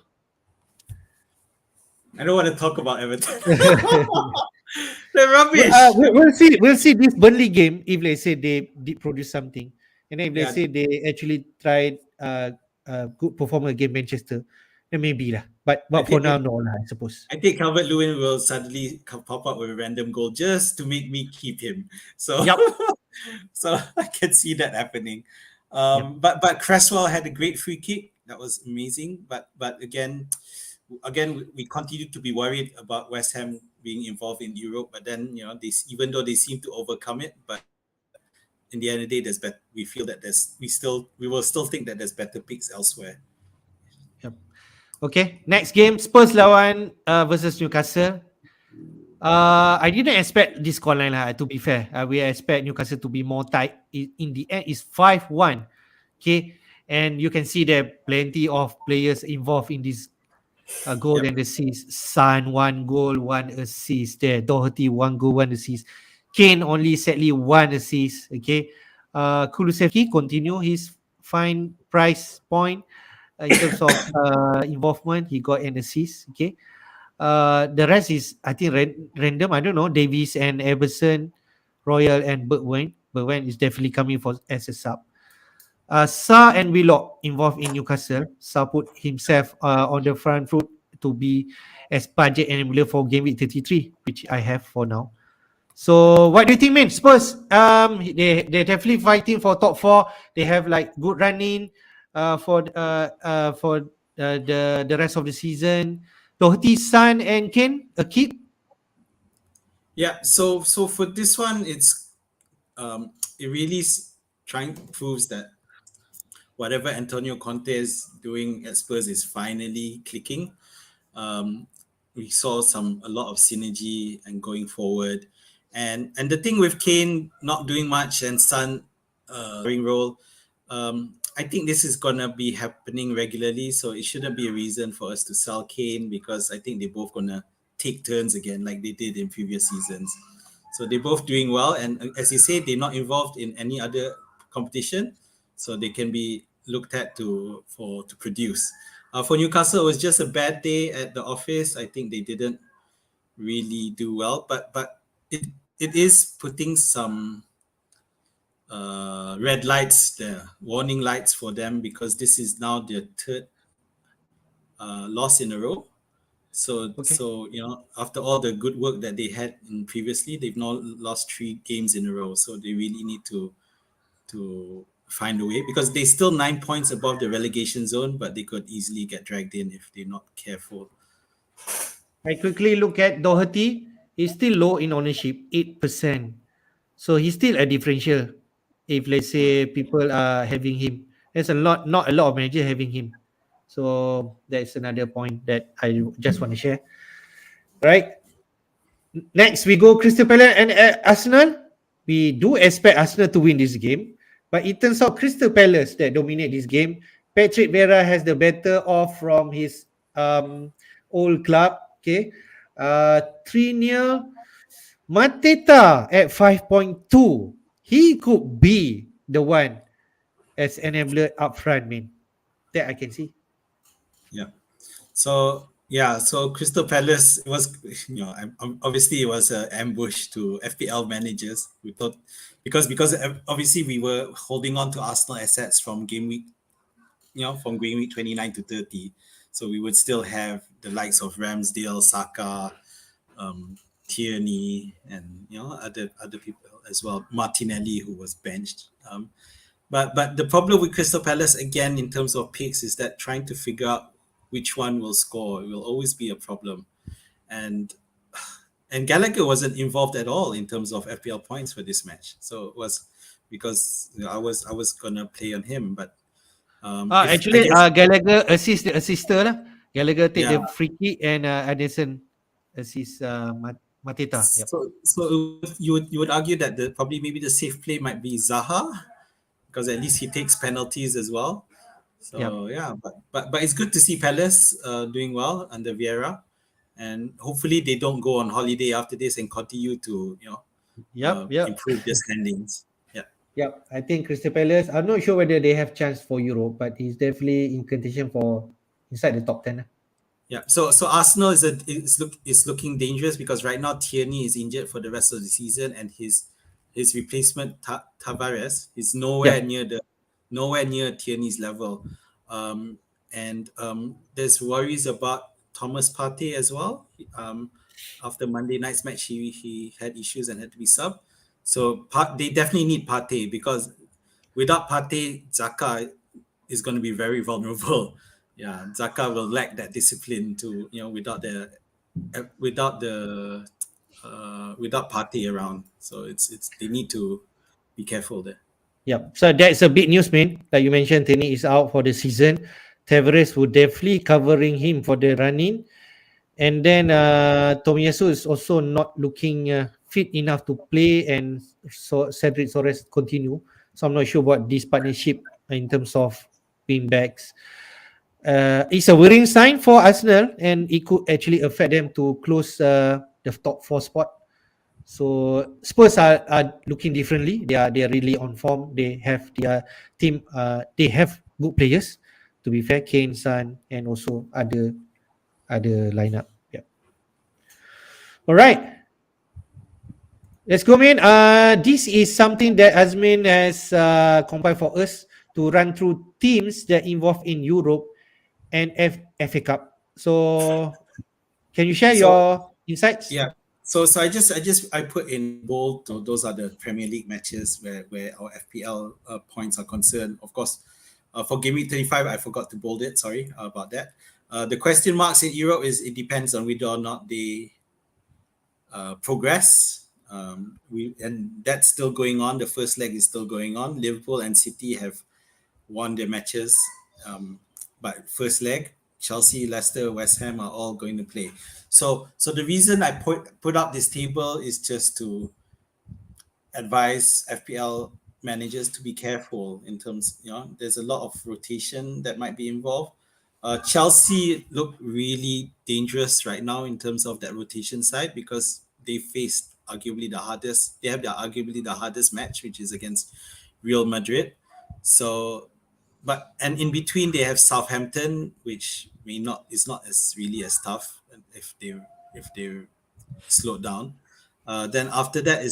I don't want to talk about Everton. They're rubbish. We'll see. We'll see this Burnley game if let's say they did produce something, and then if let's Yeah, say they actually tried good performance against Manchester, then maybe lah. I But for think now, no lah. I suppose. I think Calvert Lewin will suddenly pop up with a random goal just to make me keep him. So, Yep. so I can see that happening. Yep. But Cresswell had a great free kick. That was amazing. But again, we continue to be worried about West Ham being involved in Europe. But then they even though they seem to overcome it, but in the end of the day, there's better. We feel that we will still think that there's better picks elsewhere. Yep. Okay. Next game, Spurs lawan versus Newcastle. I didn't expect this scoreline lah. To be fair, we expect Newcastle to be more tight. In the end, it's 5-1. Okay, and you can see there plenty of players involved in this goal Yep. and assist. Son 1 goal, 1 assist. There, Doherty 1 goal, 1 assist. Kane only sadly 1 assist. Okay, Kulusevski continue his fine price point in terms of involvement. He got an assist. Okay, the rest is I think random. I don't know. Davies and Everson, Royal and Bergwijn. Bergwijn is definitely coming for as a sub. Sa and Willock involved in Newcastle. Sa put himself on the front foot to be as budget enabler for game week 33, which I have for now. So what do you think, man? Spurs, they're definitely fighting for top four. They have like good running for the rest of the season. Doherty, Son, and Kane a keep. Yeah. So for this one, it really trying proves that whatever Antonio Conte is doing at Spurs is finally clicking. Um, we saw a lot of synergy and going forward, and the thing with Kane not doing much and Son ring role, I think this is gonna be happening regularly. So it shouldn't be a reason for us to sell Kane because I think they're both gonna take turns again like they did in previous seasons. So they're both doing well, and as you say, they're not involved in any other competition, so they can be looked at to produce. For Newcastle, it was just a bad day at the office. I think they didn't really do well, but it is putting some red lights there, warning lights for them because this is now their third loss in a row. Okay. So after all the good work that they had in previously, they've now lost 3 games in a row. So they really need to find a way because they're still 9 points above the relegation zone, but they could easily get dragged in if they're not careful. I quickly look at Doherty. He's still low in ownership, 8%. So he's still a differential. If let's say people are having him, there's not a lot of managers having him. So that's another point that I just want to share. Right. Next, we go Crystal Palace and Arsenal. We do expect Arsenal to win this game, but it turns out Crystal Palace that dominate this game. Patrick Vieira has the better off from his old club. Okay, 3-0. Mateta at 5.2. He could be the one as enabler up front, man. That I can see. Yeah. So Crystal Palace it was obviously it was an ambush to FPL managers. We thought because obviously we were holding on to Arsenal assets from game week, from game week 29 to 30. So we would still have the likes of Ramsdale, Saka, Tierney, and other people as well. Martinelli, who was benched. But the problem with Crystal Palace again in terms of picks is that trying to figure out which one will score will always be a problem, and Gallagher wasn't involved at all in terms of FPL points for this match. So it was because I was gonna play on him, but if I Actually, guess Gallagher assist the assister lah. Gallagher take yeah. the free kick and Addison assist Mateta. Yep. So you would argue that probably maybe the safe play might be Zaha because at least he takes penalties as well. Yep. So yeah, but it's good to see Palace doing well under Vieira, and hopefully they don't go on holiday after this and continue to Yep. Yep. improve their standings. Yeah, Yep. I think Crystal Palace. I'm not sure whether they have chance for Europe, but he's definitely in contention for inside the top 10. yeah. So Arsenal is looking dangerous because right now Tierney is injured for the rest of the season, and his replacement Tavares is Yeah. nowhere near Tierney's level. And there's worries about Thomas Partey as well. After Monday night's match, he had issues and had to be subbed. So they definitely need Partey because without Partey, Xhaka is going to be very vulnerable. Yeah, Xhaka will lack that discipline to without Partey around. So it's they need to be careful there. Yep. So that's a big news, man. Like you mentioned, Tierney is out for the season. Tavares will definitely covering him for the running. And then Tomiyasu is also not looking fit enough to play, and so Cedric Soares continue. So I'm not sure about this partnership in terms of pin backs. It's a worrying sign for Arsenal, and it could actually affect them to close the top four spot. So Spurs are looking differently. They are really on form. They have their team. They have good players. To be fair, Kane, Son, and also other lineup. Yeah. All right. Let's go, man. This is something that Azmin has compiled for us to run through teams that involve in Europe and FA Cup. So, can you share So your insights? yeah. So I put in bold. So those are the Premier League matches where our FPL points are concerned. Of course, for Game Week 35, I forgot to bold it. Sorry about that. The question marks in Europe is it depends on whether or not they progress. And that's still going on. The first leg is still going on. Liverpool and City have won their matches, but first leg, Chelsea, Leicester, West Ham are all going to play. So the reason I put up this table is just to advise FPL managers to be careful in terms, there's a lot of rotation that might be involved. Chelsea look really dangerous right now in terms of that rotation side because they faced they have arguably the hardest match, which is against Real Madrid. So, and in between they have Southampton, which may not is not as really as tough if they slowed down. Then after that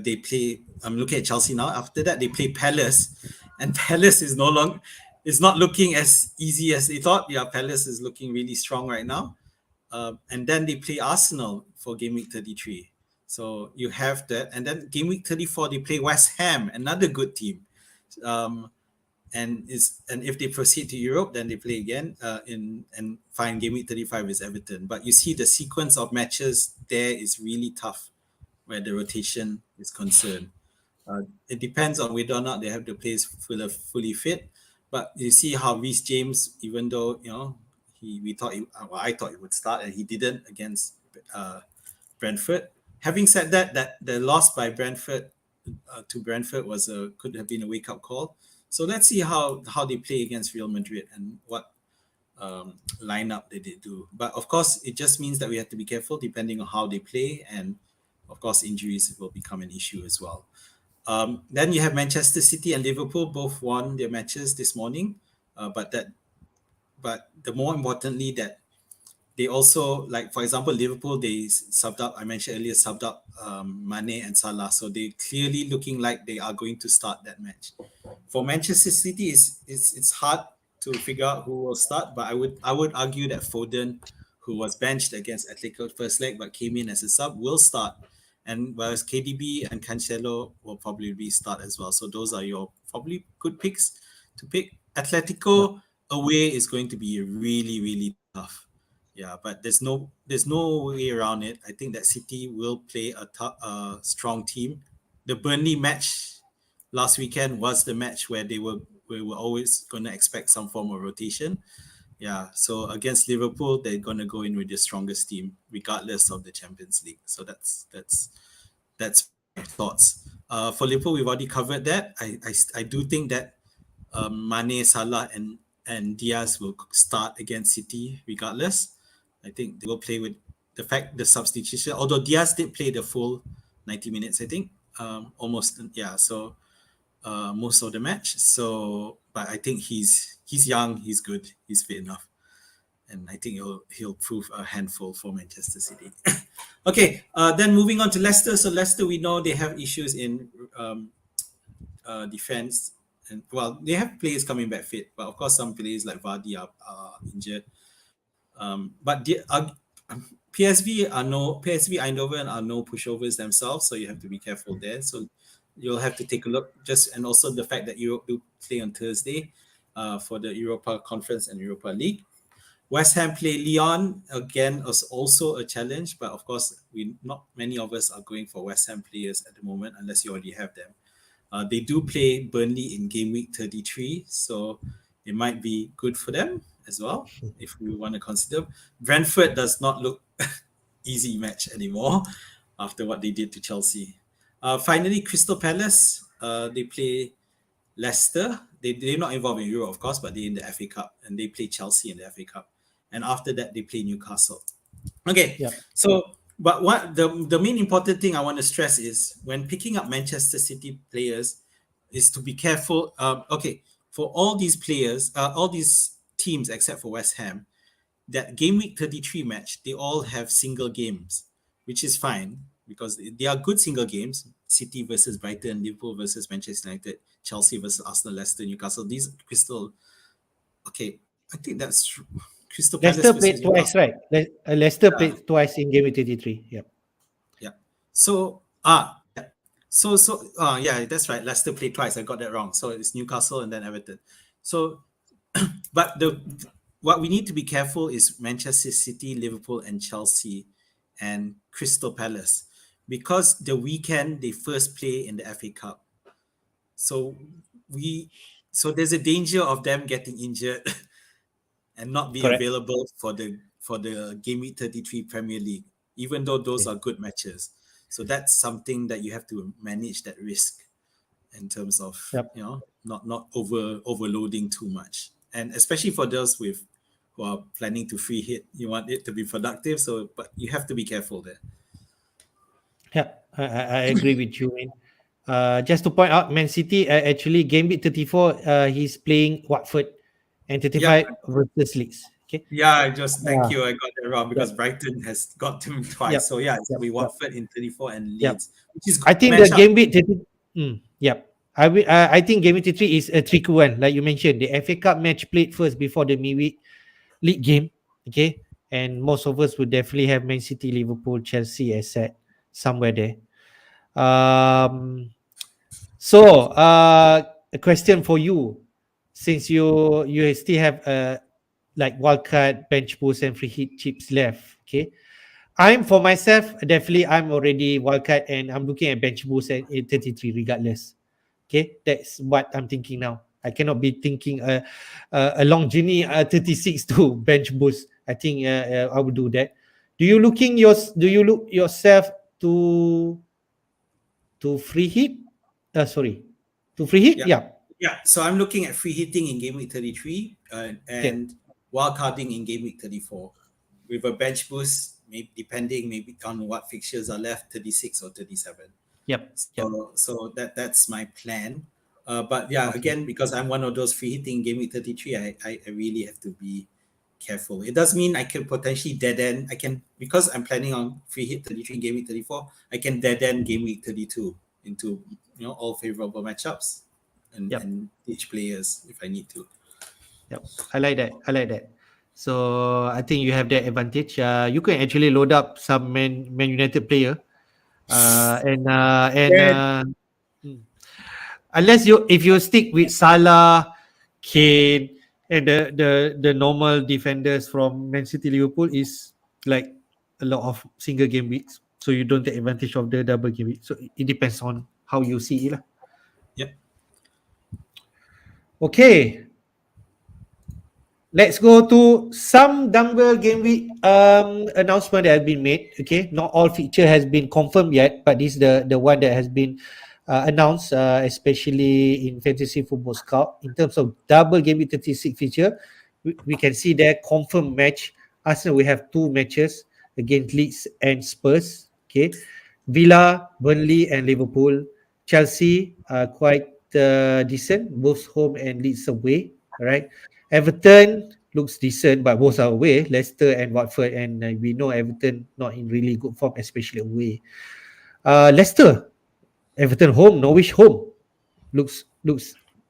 they play. I'm looking at Chelsea now. After that they play Palace, and Palace is no longer is not looking as easy as they thought. Yeah, Palace is looking really strong right now. And then they play Arsenal for Game Week 33. So you have that, and then Game Week 34 they play West Ham, another good team. Um, and if they proceed to Europe, then they play again in and find Game Week 35 is Everton. But you see the sequence of matches there is really tough where the rotation is concerned. It depends on whether or not they have the players fully fit. But you see how Reece James, even though I thought he would start and he didn't against Brentford. Having said that, the loss by Brentford to Brentford could have been a wake up call. So let's see how they play against Real Madrid and what lineup they do. But of course, it just means that we have to be careful depending on how they play, and of course, injuries will become an issue as well. Then you have Manchester City and Liverpool both won their matches this morning, but the more importantly that they also, like for example, Liverpool, they subbed up. I mentioned earlier, subbed up Mane and Salah, so they clearly looking like they are going to start that match. For Manchester City, it's hard to figure out who will start, but I would argue that Foden, who was benched against Atletico first leg but came in as a sub, will start, and whereas KDB and Cancelo will probably restart as well. So those are your probably good picks to pick. Atletico away is going to be really really tough. Yeah, but there's no way around it. I think that City will play a strong team. The Burnley match last weekend was the match where we were always going to expect some form of rotation. Yeah, so against Liverpool, they're going to go in with the strongest team, regardless of the Champions League. So that's my thoughts. For Liverpool, we've already covered that. I do think that Mane, Salah, and Diaz will start against City regardless. I think they will play with the substitution. Although Diaz did play the full 90 minutes, I think, almost. Yeah, so most of the match. So, but I think he's young, he's good, he's fit enough, and I think he'll prove a handful for Manchester City. Okay, then moving on to Leicester. So Leicester, we know they have issues in defense, and well, they have players coming back fit, but of course some players like Vardy are injured. But PSV Eindhoven are no pushovers themselves, so you have to be careful there. So you'll have to take a look. And also the fact that Europe do play on Thursday for the Europa Conference and Europa League. West Ham play Lyon again, is also a challenge, but of course not many of us are going for West Ham players at the moment unless you already have them. They do play Burnley in Game Week 33, so it might be good for them as well if we want to consider. Brentford does not look easy match anymore after what they did to Chelsea. Finally, Crystal Palace, they play Leicester. they're not involved in Euro, of course, but they're in the FA Cup and they play Chelsea in the FA Cup, and after that they play Newcastle. Okay, Yep. so but what the main important thing I want to stress is when picking up Manchester City players is to be careful. Okay, for all these players, all these teams except for West Ham, that game week 33 match, they all have single games, which is fine because they are good single games. City versus Brighton, Liverpool versus Manchester United, Chelsea versus Arsenal, Leicester, Newcastle. These Crystal. Okay, I think that's true. Crystal Palace Leicester versus played twice, Newcastle. right? Leicester Yeah, played twice in game week 33. Yep. yeah. So yeah. Yeah, that's right. Leicester played twice. I got that wrong. So it's Newcastle and then Everton. So but the what we need to be careful is Manchester City, Liverpool, and Chelsea, and Crystal Palace, because the weekend they first play in the FA Cup. So we so there's a danger of them getting injured and not be Correct. available for the game week 33 Premier League, even though those Okay. are good matches. So that's something that you have to manage that risk in terms of Yep. not overloading too much, and especially for those with who are planning to free hit, you want it to be productive. So, but you have to be careful there. Yeah, I agree with you, man. Just to point out, Man City actually game week 34, he's playing Watford, and Yeah, 35 versus Leeds. Okay. yeah. I just thank Uh, you. I got that wrong because yep, Brighton has got them yep, twice. So yeah, it's yep, we yep, Watford in 34 and yep. Leeds, which is I good think the matchup. game week 30, yep. I think game week 33 is a tricky one, like you mentioned. The FA Cup match played first before the midweek league game. Okay, and most of us would definitely have Man City, Liverpool, Chelsea as set somewhere there. Um, So, a question for you, since you still have like wildcard, bench boost, and free hit chips left. Okay, I'm for myself definitely I'm already wildcard and I'm looking at bench boost at 33 regardless. Okay, that's what I'm thinking now. I cannot be thinking a long journey 36 to bench boost. I think I would do that. Do you look yourself to free hit? Sorry, to free hit? Yeah. Yeah. Yeah, so I'm looking at free hitting in game week 33 Okay. and wild carding in game week 34 with a bench boost, maybe depending maybe on what fixtures are left, 36 or 37. Yep. Yep. So that's my plan. But yeah, Okay. again, because I'm one of those free hitting game week 33, I really have to be careful. It does mean I can potentially dead end. I can, because I'm planning on free hit 33 game week 34, I can dead end game week 32 into all favorable matchups Yep. and teach players if I need to. Yep. I like that. I like that. So I think you have that advantage. You can actually load up some Man United player. And Yeah. mm, unless if you stick with Salah, Kane, and the normal defenders from Man City, Liverpool is like a lot of single game weeks, so you don't take advantage of the double game week. So it depends on how you see it lah. Yep. Okay, let's go to some Dumble Game Week announcement that has been made. Okay, not all feature has been confirmed yet, but this is the one that has been announced, especially in Fantasy Football Scout. In terms of double Game Week 36 feature, we can see there confirmed match. Arsenal, we have two matches against Leeds and Spurs. Okay, Villa, Burnley, and Liverpool. Chelsea quite decent, both home and Leeds away. All right. Everton looks decent, but both are away. Leicester and Watford, and we know Everton not in really good form, especially away. Leicester, Everton home, Norwich home, looks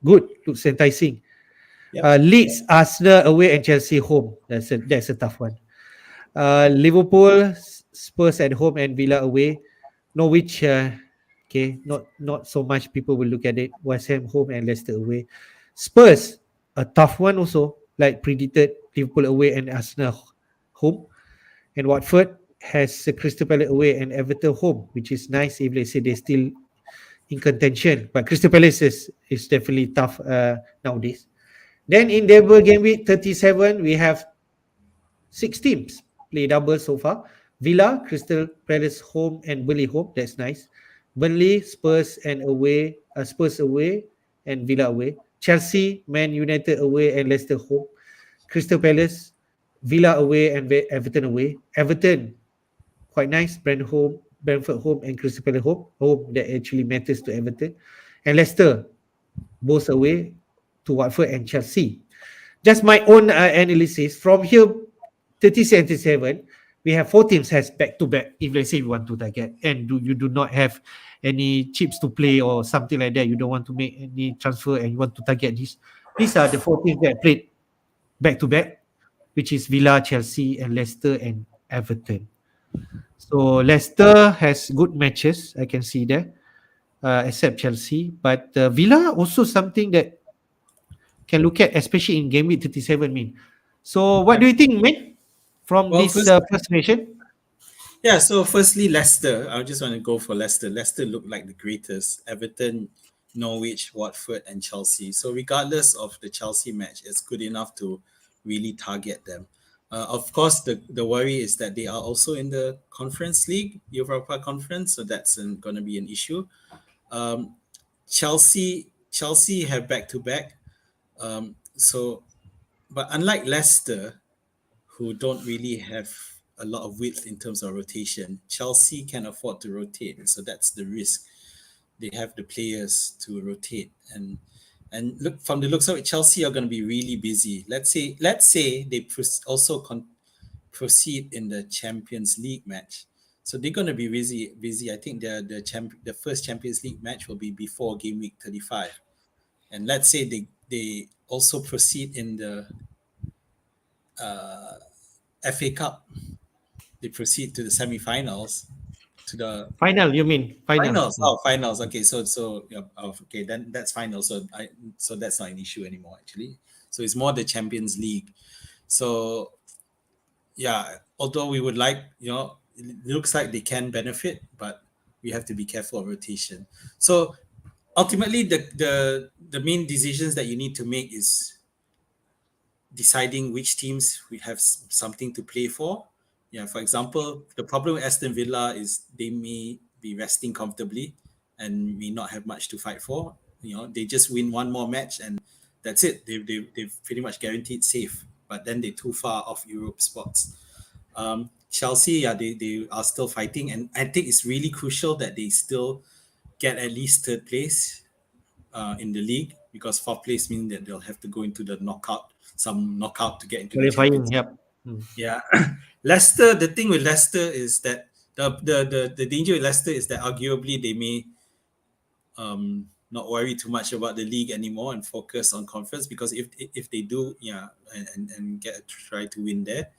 good, looks enticing. Yep. Leeds, Arsenal away, and Chelsea home. That's a tough one. Liverpool, Spurs at home, and Villa away. Norwich, okay, not so much people will look at it. West Ham home and Leicester away. Spurs, a tough one also, like predicted. Liverpool away and Arsenal home. And Watford has Crystal Palace away and Everton home, which is nice if let's say they're still in contention. But Crystal Palace is definitely tough nowadays. Then in double game week 37, we have 6 teams play double so far. Villa, Crystal Palace home, and Burnley home. That's nice. Burnley, Spurs away, and Villa away. Chelsea, Man United away and Leicester home. Crystal Palace, Villa away and Everton away. Everton, quite nice. Brentford home and Crystal Palace home. Home that actually matters to Everton. And Leicester, both away to Watford and Chelsea. Just my own analysis. From here, 37, we have four teams has back to back. If let's say you want to target and you do not have any chips to play or something like that, you don't want to make any transfer and you want to target this. These are the four teams that played back to back, which is Villa, Chelsea, and Leicester and Everton. So Leicester has good matches. I can see there, except Chelsea. But Villa also something that can look at, especially in game week 37. Mean. So what Yeah. do you think, man? From Well, this first, first nation? yeah. So, firstly, Leicester. I just want to go for Leicester. Leicester look like the greatest. Everton, Norwich, Watford, and Chelsea. So, regardless of the Chelsea match, it's good enough to really target them. Of course, the worry is that they are also in the Conference League, Europa Conference, so that's going to be an issue. Um, Chelsea have back to back. So, but unlike Leicester, who don't really have a lot of width in terms of rotation, Chelsea can afford to rotate. So that's the risk. They have the players to rotate, and look from the looks of it, Chelsea are going to be really busy. Let's say they also proceed in the Champions League match. So they're going to be busy. I think the first Champions League match will be before game week 35. And let's say they also proceed in the FA Cup. They proceed to the semi-finals, to the Final, you mean final? finals. Oh, finals. Okay, so yeah, okay, then that's final. So that's not an issue anymore actually. So it's more the Champions League. So yeah, although we would like, it looks like they can benefit, but we have to be careful of rotation. So ultimately, the main decisions that you need to make is deciding which teams we have something to play for. Yeah, for example, the problem with Aston Villa is they may be resting comfortably and may not have much to fight for. They just win one more match and that's it. They've pretty much guaranteed safe, but then they're too far off Europe spots. Chelsea, yeah, they are still fighting, and I think it's really crucial that they still get at least third place in the league, because fourth place means that they'll have to go into the knockout to get into the Qualifying, Champions. yep. Yeah, Leicester. The thing with Leicester is that the danger with Leicester is that arguably they may not worry too much about the league anymore and focus on conference, because if they do, yeah, and get a try to win there.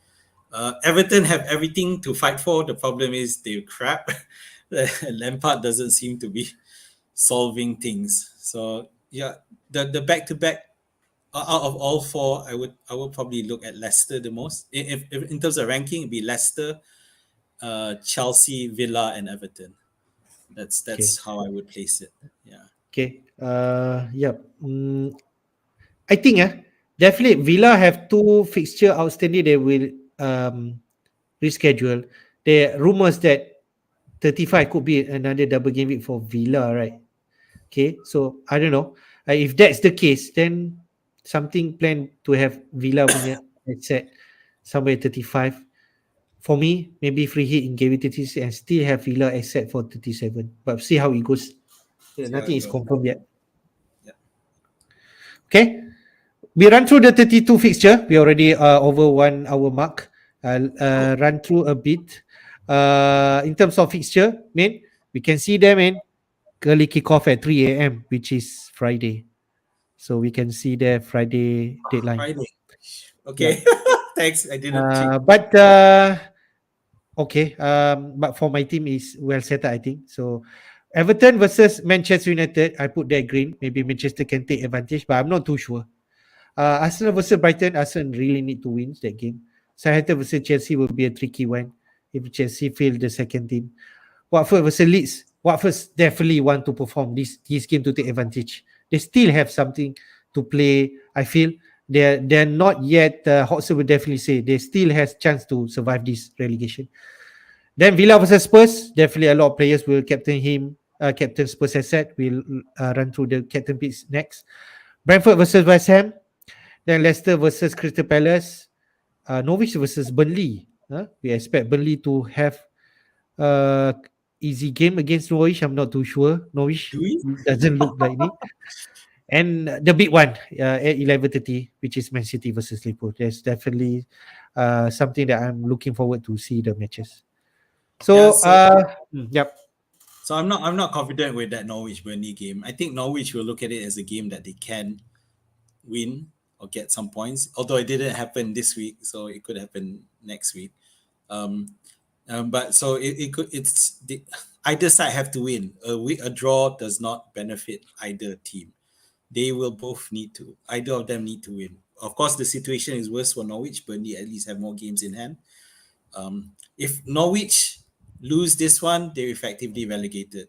Everton have everything to fight for. The problem is they're crap. Lampard doesn't seem to be solving things. So yeah, the back to back out of all four, I would probably look at Leicester the most. If in terms of ranking, it'd be Leicester, Chelsea, Villa, and Everton. That's Okay. that's how I would place it. Yeah. Okay. Yep. I think definitely Villa have two fixture outstanding. They will reschedule. There are rumors that 35 could be another double game week for Villa, right? Okay, so I don't know. If that's the case, then something planned to have Villa punya set somewhere 35. For me, maybe free hit in game week 36 and still have Villa set for 37. But see how it goes. See how Nothing it is goes. confirmed yet. Yeah. Okay, we run through the 32 fixture. We already over 1 hour mark. I'll run through a bit. In terms of fixture, man, we can see them in early kickoff at 3 a.m., which is Friday. So we can see the Friday deadline. Friday. Yeah. Okay. Thanks. I didn't check. But okay. But for my team is well set up, I think. So Everton versus Manchester United, I put that green. Maybe Manchester can take advantage, but I'm not too sure. Arsenal versus Brighton, Arsenal really need to win that game. Southampton versus Chelsea will be a tricky one if Chelsea fail the second team. Watford versus Leeds. Watford definitely want to perform this game to take advantage. They still have something to play. I feel they're not yet. Hotspur will definitely say they still has chance to survive this relegation. Then Villa versus Spurs. Definitely a lot of players will captain him. Captain Spurs has said. We'll run through the captain picks next. Brentford versus West Ham, then Leicester versus Crystal Palace, Norwich versus Burnley. We expect Burnley to have uh easy game against Norwich. I'm not too sure. Norwich Do we? doesn't look like me. And the big one at 11:30, which is Man City versus Liverpool. There's definitely something that I'm looking forward to see the matches. Yeah, So, so yep, so I'm not confident with that Norwich Burnley game. I think Norwich will look at it as a game that they can win or get some points. Although it didn't happen this week, so it could happen next week. Um, but so it could either side have to win. A draw does not benefit either team. They will both need to. Either of them need to win. Of course, the situation is worse for Norwich. Burnley at least have more games in hand. If Norwich lose this one, they're effectively relegated.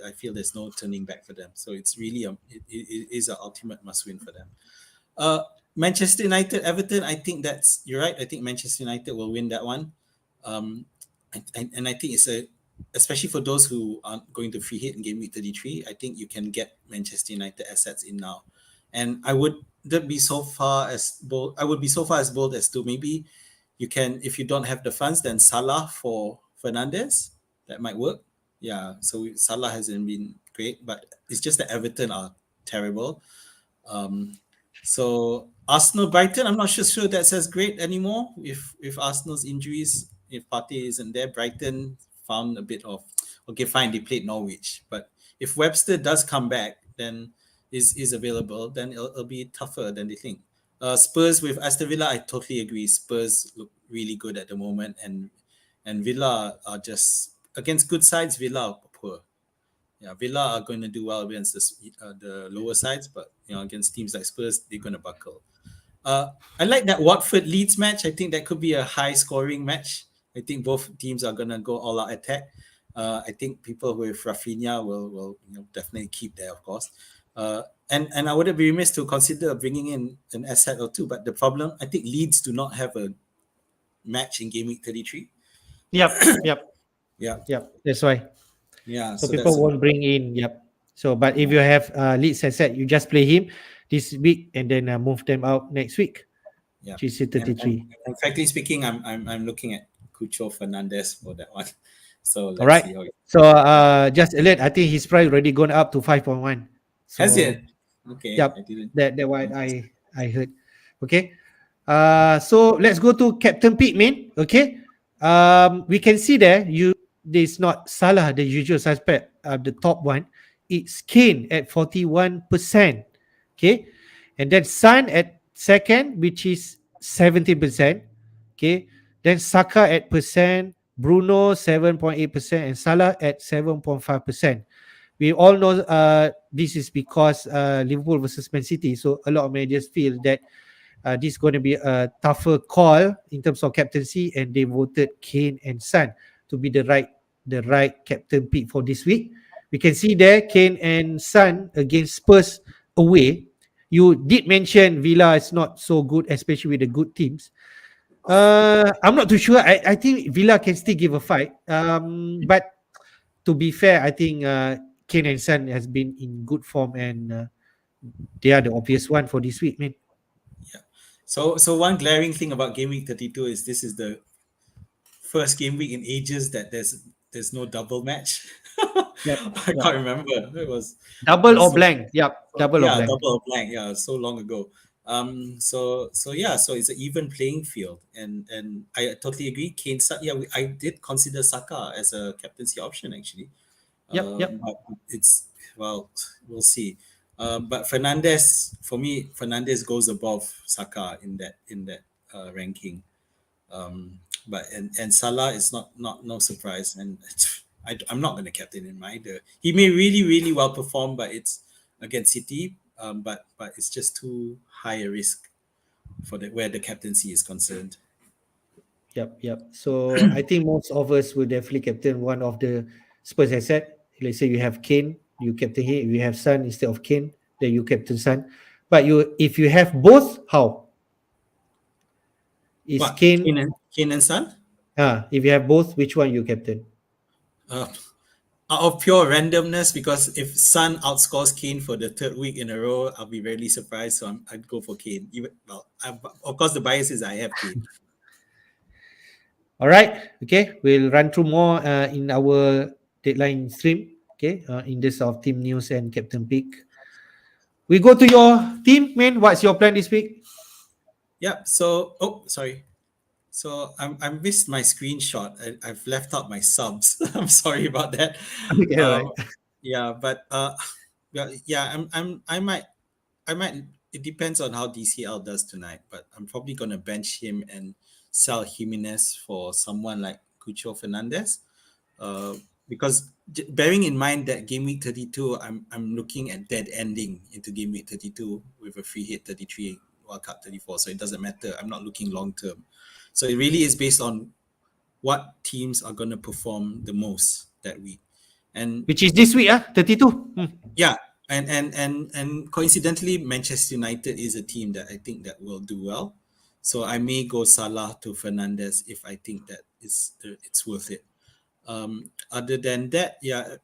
I feel there's no turning back for them. So it's really it is an ultimate must win for them. Uh, Manchester United, Everton. I think you're right. I think Manchester United will win that one. Um, and I think it's especially for those who aren't going to free hit in game week 33. I think you can get Manchester United assets in now, and I would be so far as bold. I would be so far as bold as to maybe you can, if you don't have the funds, then Salah for Fernandez. That might work. Yeah. So Salah hasn't been great, but it's just that Everton are terrible. Um, so Arsenal Brighton, I'm not sure that's as great anymore. If Arsenal's injuries, if Partey isn't there, Brighton found a bit of okay, fine, they played Norwich, but if Webster does come back, then is available, then it'll be tougher than they think. Spurs with Aston Villa, I totally agree. Spurs look really good at the moment, and Villa are just against good sides. Villa are poor. Yeah, Villa are going to do well against the lower sides, but against teams like Spurs, they're going to buckle. I like that Watford Leeds match. I think that could be a high scoring match. I think both teams are going to go all out attack. I think people with Rafinha will definitely keep there, of course. And I wouldn't be remiss to consider bringing in an asset or two. But the problem, I think Leeds do not have a match in game week 33. yep, yep, Yeah, yep. That's why. yeah. So So people that's won't bring in. Yep. So, but if yeah. you have Leeds asset, you just play him this week and then move them out next week. Yeah, GC and, and 33. and frankly speaking, I'm looking at Cucho Fernandez for that one. So All let's right. see how it So yeah. just alert. I think his price already gone up to 5.1. Has So it? Okay, I yep, didn't that what notice. I heard. Okay. So let's go to Captain Pete, man. Okay. We can see there there's not Salah, the usual suspect, the top one. It's Kane at 41%. Okay. And then Son at second, which is 70%. Okay. Then Saka at percent, Bruno 7.8%, and Salah at 7.5%. We all know this is because Liverpool versus Man City. So a lot of managers feel that this is going to be a tougher call in terms of captaincy, and they voted Kane and Son to be the right captain pick for this week. We can see there Kane and Son against Spurs away. You did mention Villa is not so good, especially with the good teams. I'm not too sure. I think Villa can still give a fight. But to be fair, I think Kane and Son has been in good form, and they are the obvious one for this week, man. Yeah. So one glaring thing about game week 32 is this is the first game week in ages that there's no double match. Yep. I Yep. can't remember. It Double was or so blank. Yep. Double or yeah, blank. double or blank. Yeah, so long ago. So yeah, so it's an even playing field, and I totally agree. Yeah, I did consider Saka as a captaincy option actually. Yep. Yep. But it's well, we'll see. But Fernandez, for me, Fernandez goes above Saka in that ranking. But and Salah is not no surprise, and I'm not going to captain him either. He may really well perform, but it's against City. But it's just too high a risk for where the captaincy is concerned. Yep. Yep. So I think most of us will definitely captain one of the Spurs asset. Let's say you have Kane, you captain him. If you have Son instead of Kane, then you captain Son. But if you have both, how is What Kane? Kane and Son? If you have both, which one you captain? Uh, out of pure randomness, because if Son outscores Kane for the third week in a row, I'll be really surprised. So I'd go for Kane. Of course, the bias is I have Kane. All right. Okay. We'll run through more in our deadline stream. Okay. In this of team news and captain pick. We go to your team, man. What's your plan this week? Yeah. So, oh, sorry. So I missed my screenshot. I've left out my subs. I'm sorry about that. Okay. All right. Um, yeah, but yeah. I might. It depends on how DCL does tonight, but I'm probably gonna bench him and sell Jimenez for someone like Cucho Fernandez. Uh, because bearing in mind that game week 32, I'm looking at dead ending into game week 32 with a free hit 33, World Cup 34. So it doesn't matter. I'm not looking long term. So it really is based on what teams are gonna perform the most that week. And Which is this week, 32. yeah, and coincidentally, Manchester United is a team that I think that will do well. So I may go Salah to Fernandez if I think that it's worth it. Other than that, yeah,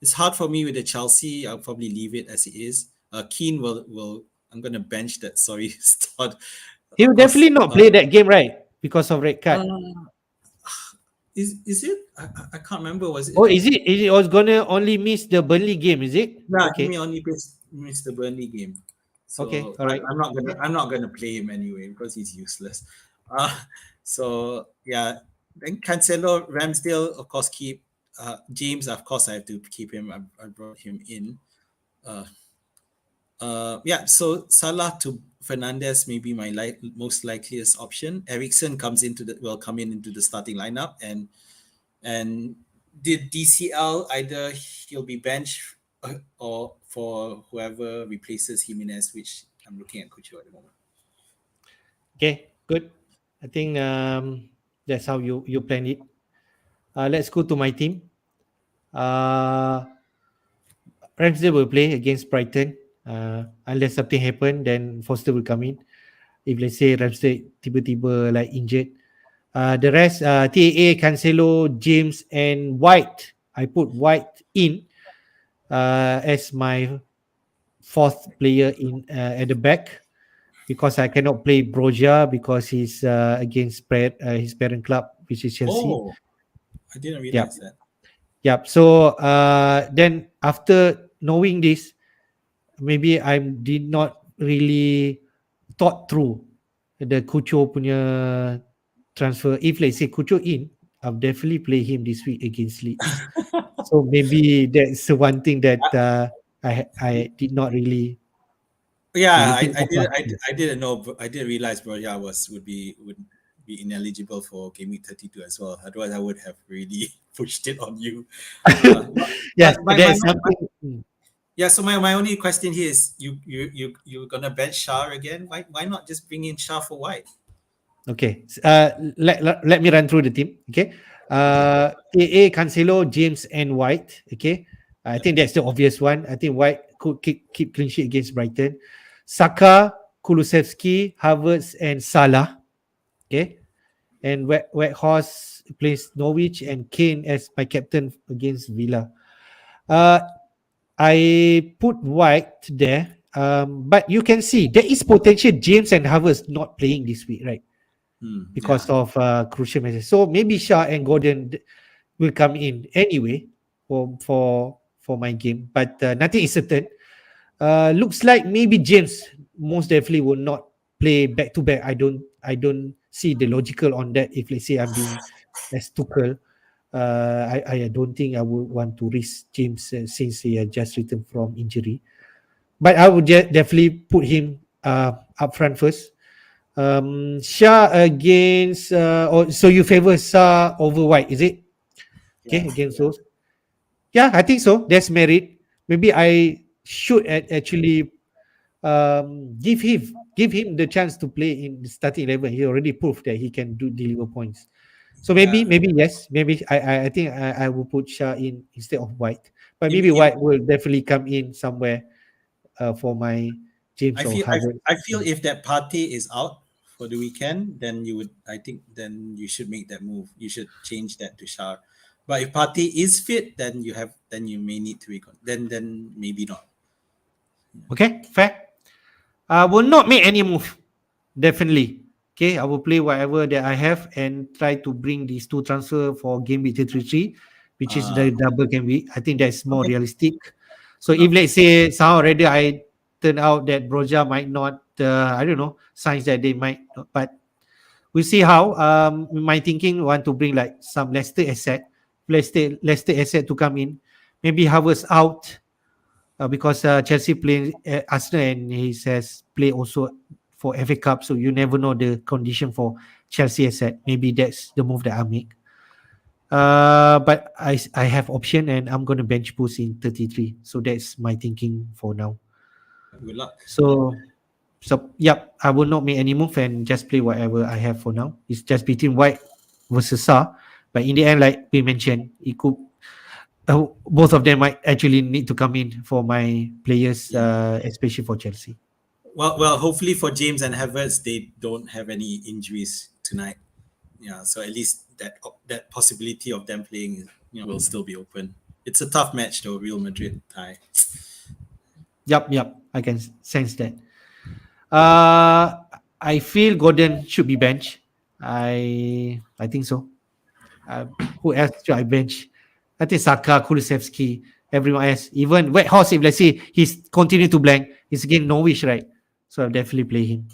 it's hard for me with the Chelsea. I'll probably leave it as it is. Keane will I'm gonna bench that. Sorry, start. He Of will course. definitely not play that game, right? Because of red card. Uh, is it? I can't remember. Was it? Oh, is it? Is it was gonna only miss the Burnley game? Is it? Yeah, he Okay. may only miss the Burnley game. Okay. So All right. I'm not gonna play him anyway because he's useless. Uh, so yeah, then Cancelo, Ramsdale, of course keep. James, of course I have to keep him. I brought him in. Uh, yeah, so Salah to Fernandez may be my most likeliest option. Ericsson will come in into the starting lineup, and did DCL either he'll be benched or for whoever replaces Jimenez, which I'm looking at Cucho at the moment. Okay. Good. I think that's how you plan it. Let's go to my team. Ramsdale will play against Brighton. Unless something happen, then Foster will come in. If let's say Ramsdale tiba-tiba like injured, the rest TAA, Cancelo, James, and White. I put White in as my fourth player in at the back because I cannot play Broja because he's against his parent club, which is Chelsea. Oh, I didn't Yep, realize that. yep. So then after knowing this, maybe I did not really thought through the Kucho punya transfer. If let's say Kucho in, I'll definitely play him this week against Leeds. So maybe that's one thing that I did not really Yeah, think of. I didn't know. I didn't realize Broja would be ineligible for Game Week 32 as well. Otherwise, I would have really pushed it on you. Yes, My, there my, is something. yeah. So my only question here is you're gonna bench Shah again? Why not just bring in Shah for White? Okay, let me run through the team. Okay, AA, Cancelo, James, and White. Okay, I think that's the obvious one. I think White could keep clean sheet against Brighton. Saka, Kulusevski, Havertz, and Salah. Okay, and Weghorst plays Norwich, and Kane as my captain against Villa. Uh, I put White there, but you can see there is potential James and Havertz not playing this week, right? Because Yeah. of crucial matches. So maybe Shah and Gordon will come in anyway for my game, but nothing is certain. Looks like maybe James most definitely will not play back to back. I don't see the logical on that. If let's say I'm being as Tuchel, I don't think I would want to risk James since he had just returned from injury. But I would definitely put him up front first. Shah against so you favor Shah over White, is it? Yeah. Okay, against those. Yeah, I think so. There's merit. Maybe I should actually give him the chance to play in the starting 11. He already proved that he can deliver points. So Yeah. maybe yes, maybe I think I will put Shah in instead of White. But In, maybe in, White will definitely come in somewhere for my James or Harvard. I feel if that party is out for the weekend, then you should make that move. You should change that to Shah. But if Partey is fit, then you may need to then maybe not. Okay, fair. I will not make any move. Definitely. Okay, I will play whatever that I have and try to bring these two transfer for game week 33, which is Uh the double game week. I think that's more okay. realistic. So if let's say somehow already I turn out that Broja might not, I don't know, signs that they might, not, but we'll see how. My thinking want to bring like some Leicester asset to come in. Maybe Havertz out because Chelsea play Arsenal and he says play also for FA Cup, so you never know the condition for Chelsea asset. Maybe that's the move that I make. But I have option and I'm gonna bench boost in 33. So that's my thinking for now. Good luck. So yep, I will not make any move and just play whatever I have for now. It's just between White versus Sa. But in the end, like we mentioned, it could both of them might actually need to come in for my players, Yeah. especially for Chelsea. Well, hopefully for James and Havertz, they don't have any injuries tonight. Yeah, so at least that possibility of them playing, will still be open. It's a tough match though, Real Madrid tie. Yep, I can sense that. Uh, I feel Gordon should be bench. I think so. Uh, who else should I bench? I think Saka, Kulusevski, everyone else. Even Wet Horse, if let's say he's continue to blank, he's again Norwich, right? So I'll definitely play him.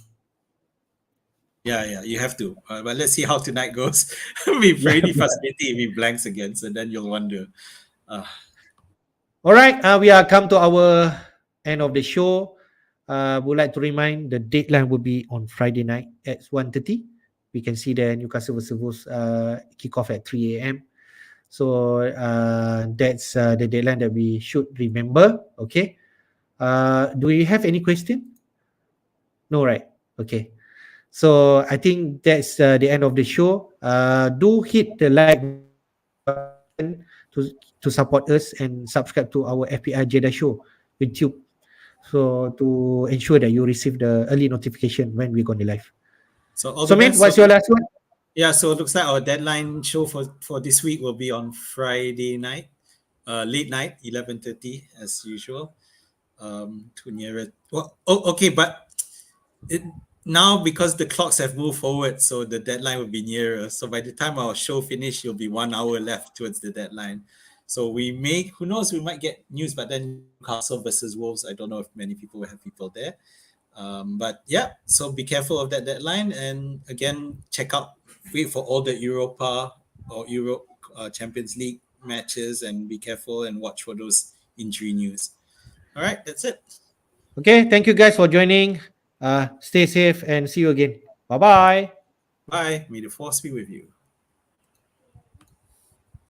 Yeah, you have to. But let's see how tonight goes. It'll be Yeah. pretty frustrating if he blanks again, so then you'll wonder. Uh, All right, we are come to our end of the show. Would like to remind the deadline will be on Friday night at 1:30. We can see the Newcastle versus Wolves kick off at 3 a.m. So that's the deadline that we should remember. Okay. Do you have any question? No, right? Okay. So I think that's the end of the show. Do hit the like button to support us and subscribe to our FPL Jedi show YouTube. So to ensure that you receive the early notification when we go on the live. so all So the man, best. So what's your last one? yeah, so it looks like our deadline show for this week will be on Friday night, late night, 11:30 as usual. To near it. Well, okay, but it, now because the clocks have moved forward, so the deadline will be nearer. So by the time our show finish, it'll be 1 hour left towards the deadline. So who knows, we might get news, but then Newcastle versus Wolves, I don't know if many people will have people there. But yeah, so be careful of that deadline. And again, wait for all the Europa or Europe Champions League matches and be careful and watch for those injury news. All right, that's it. Okay, thank you guys for joining. Stay safe and see you again. Bye bye. Bye. May the force be with you.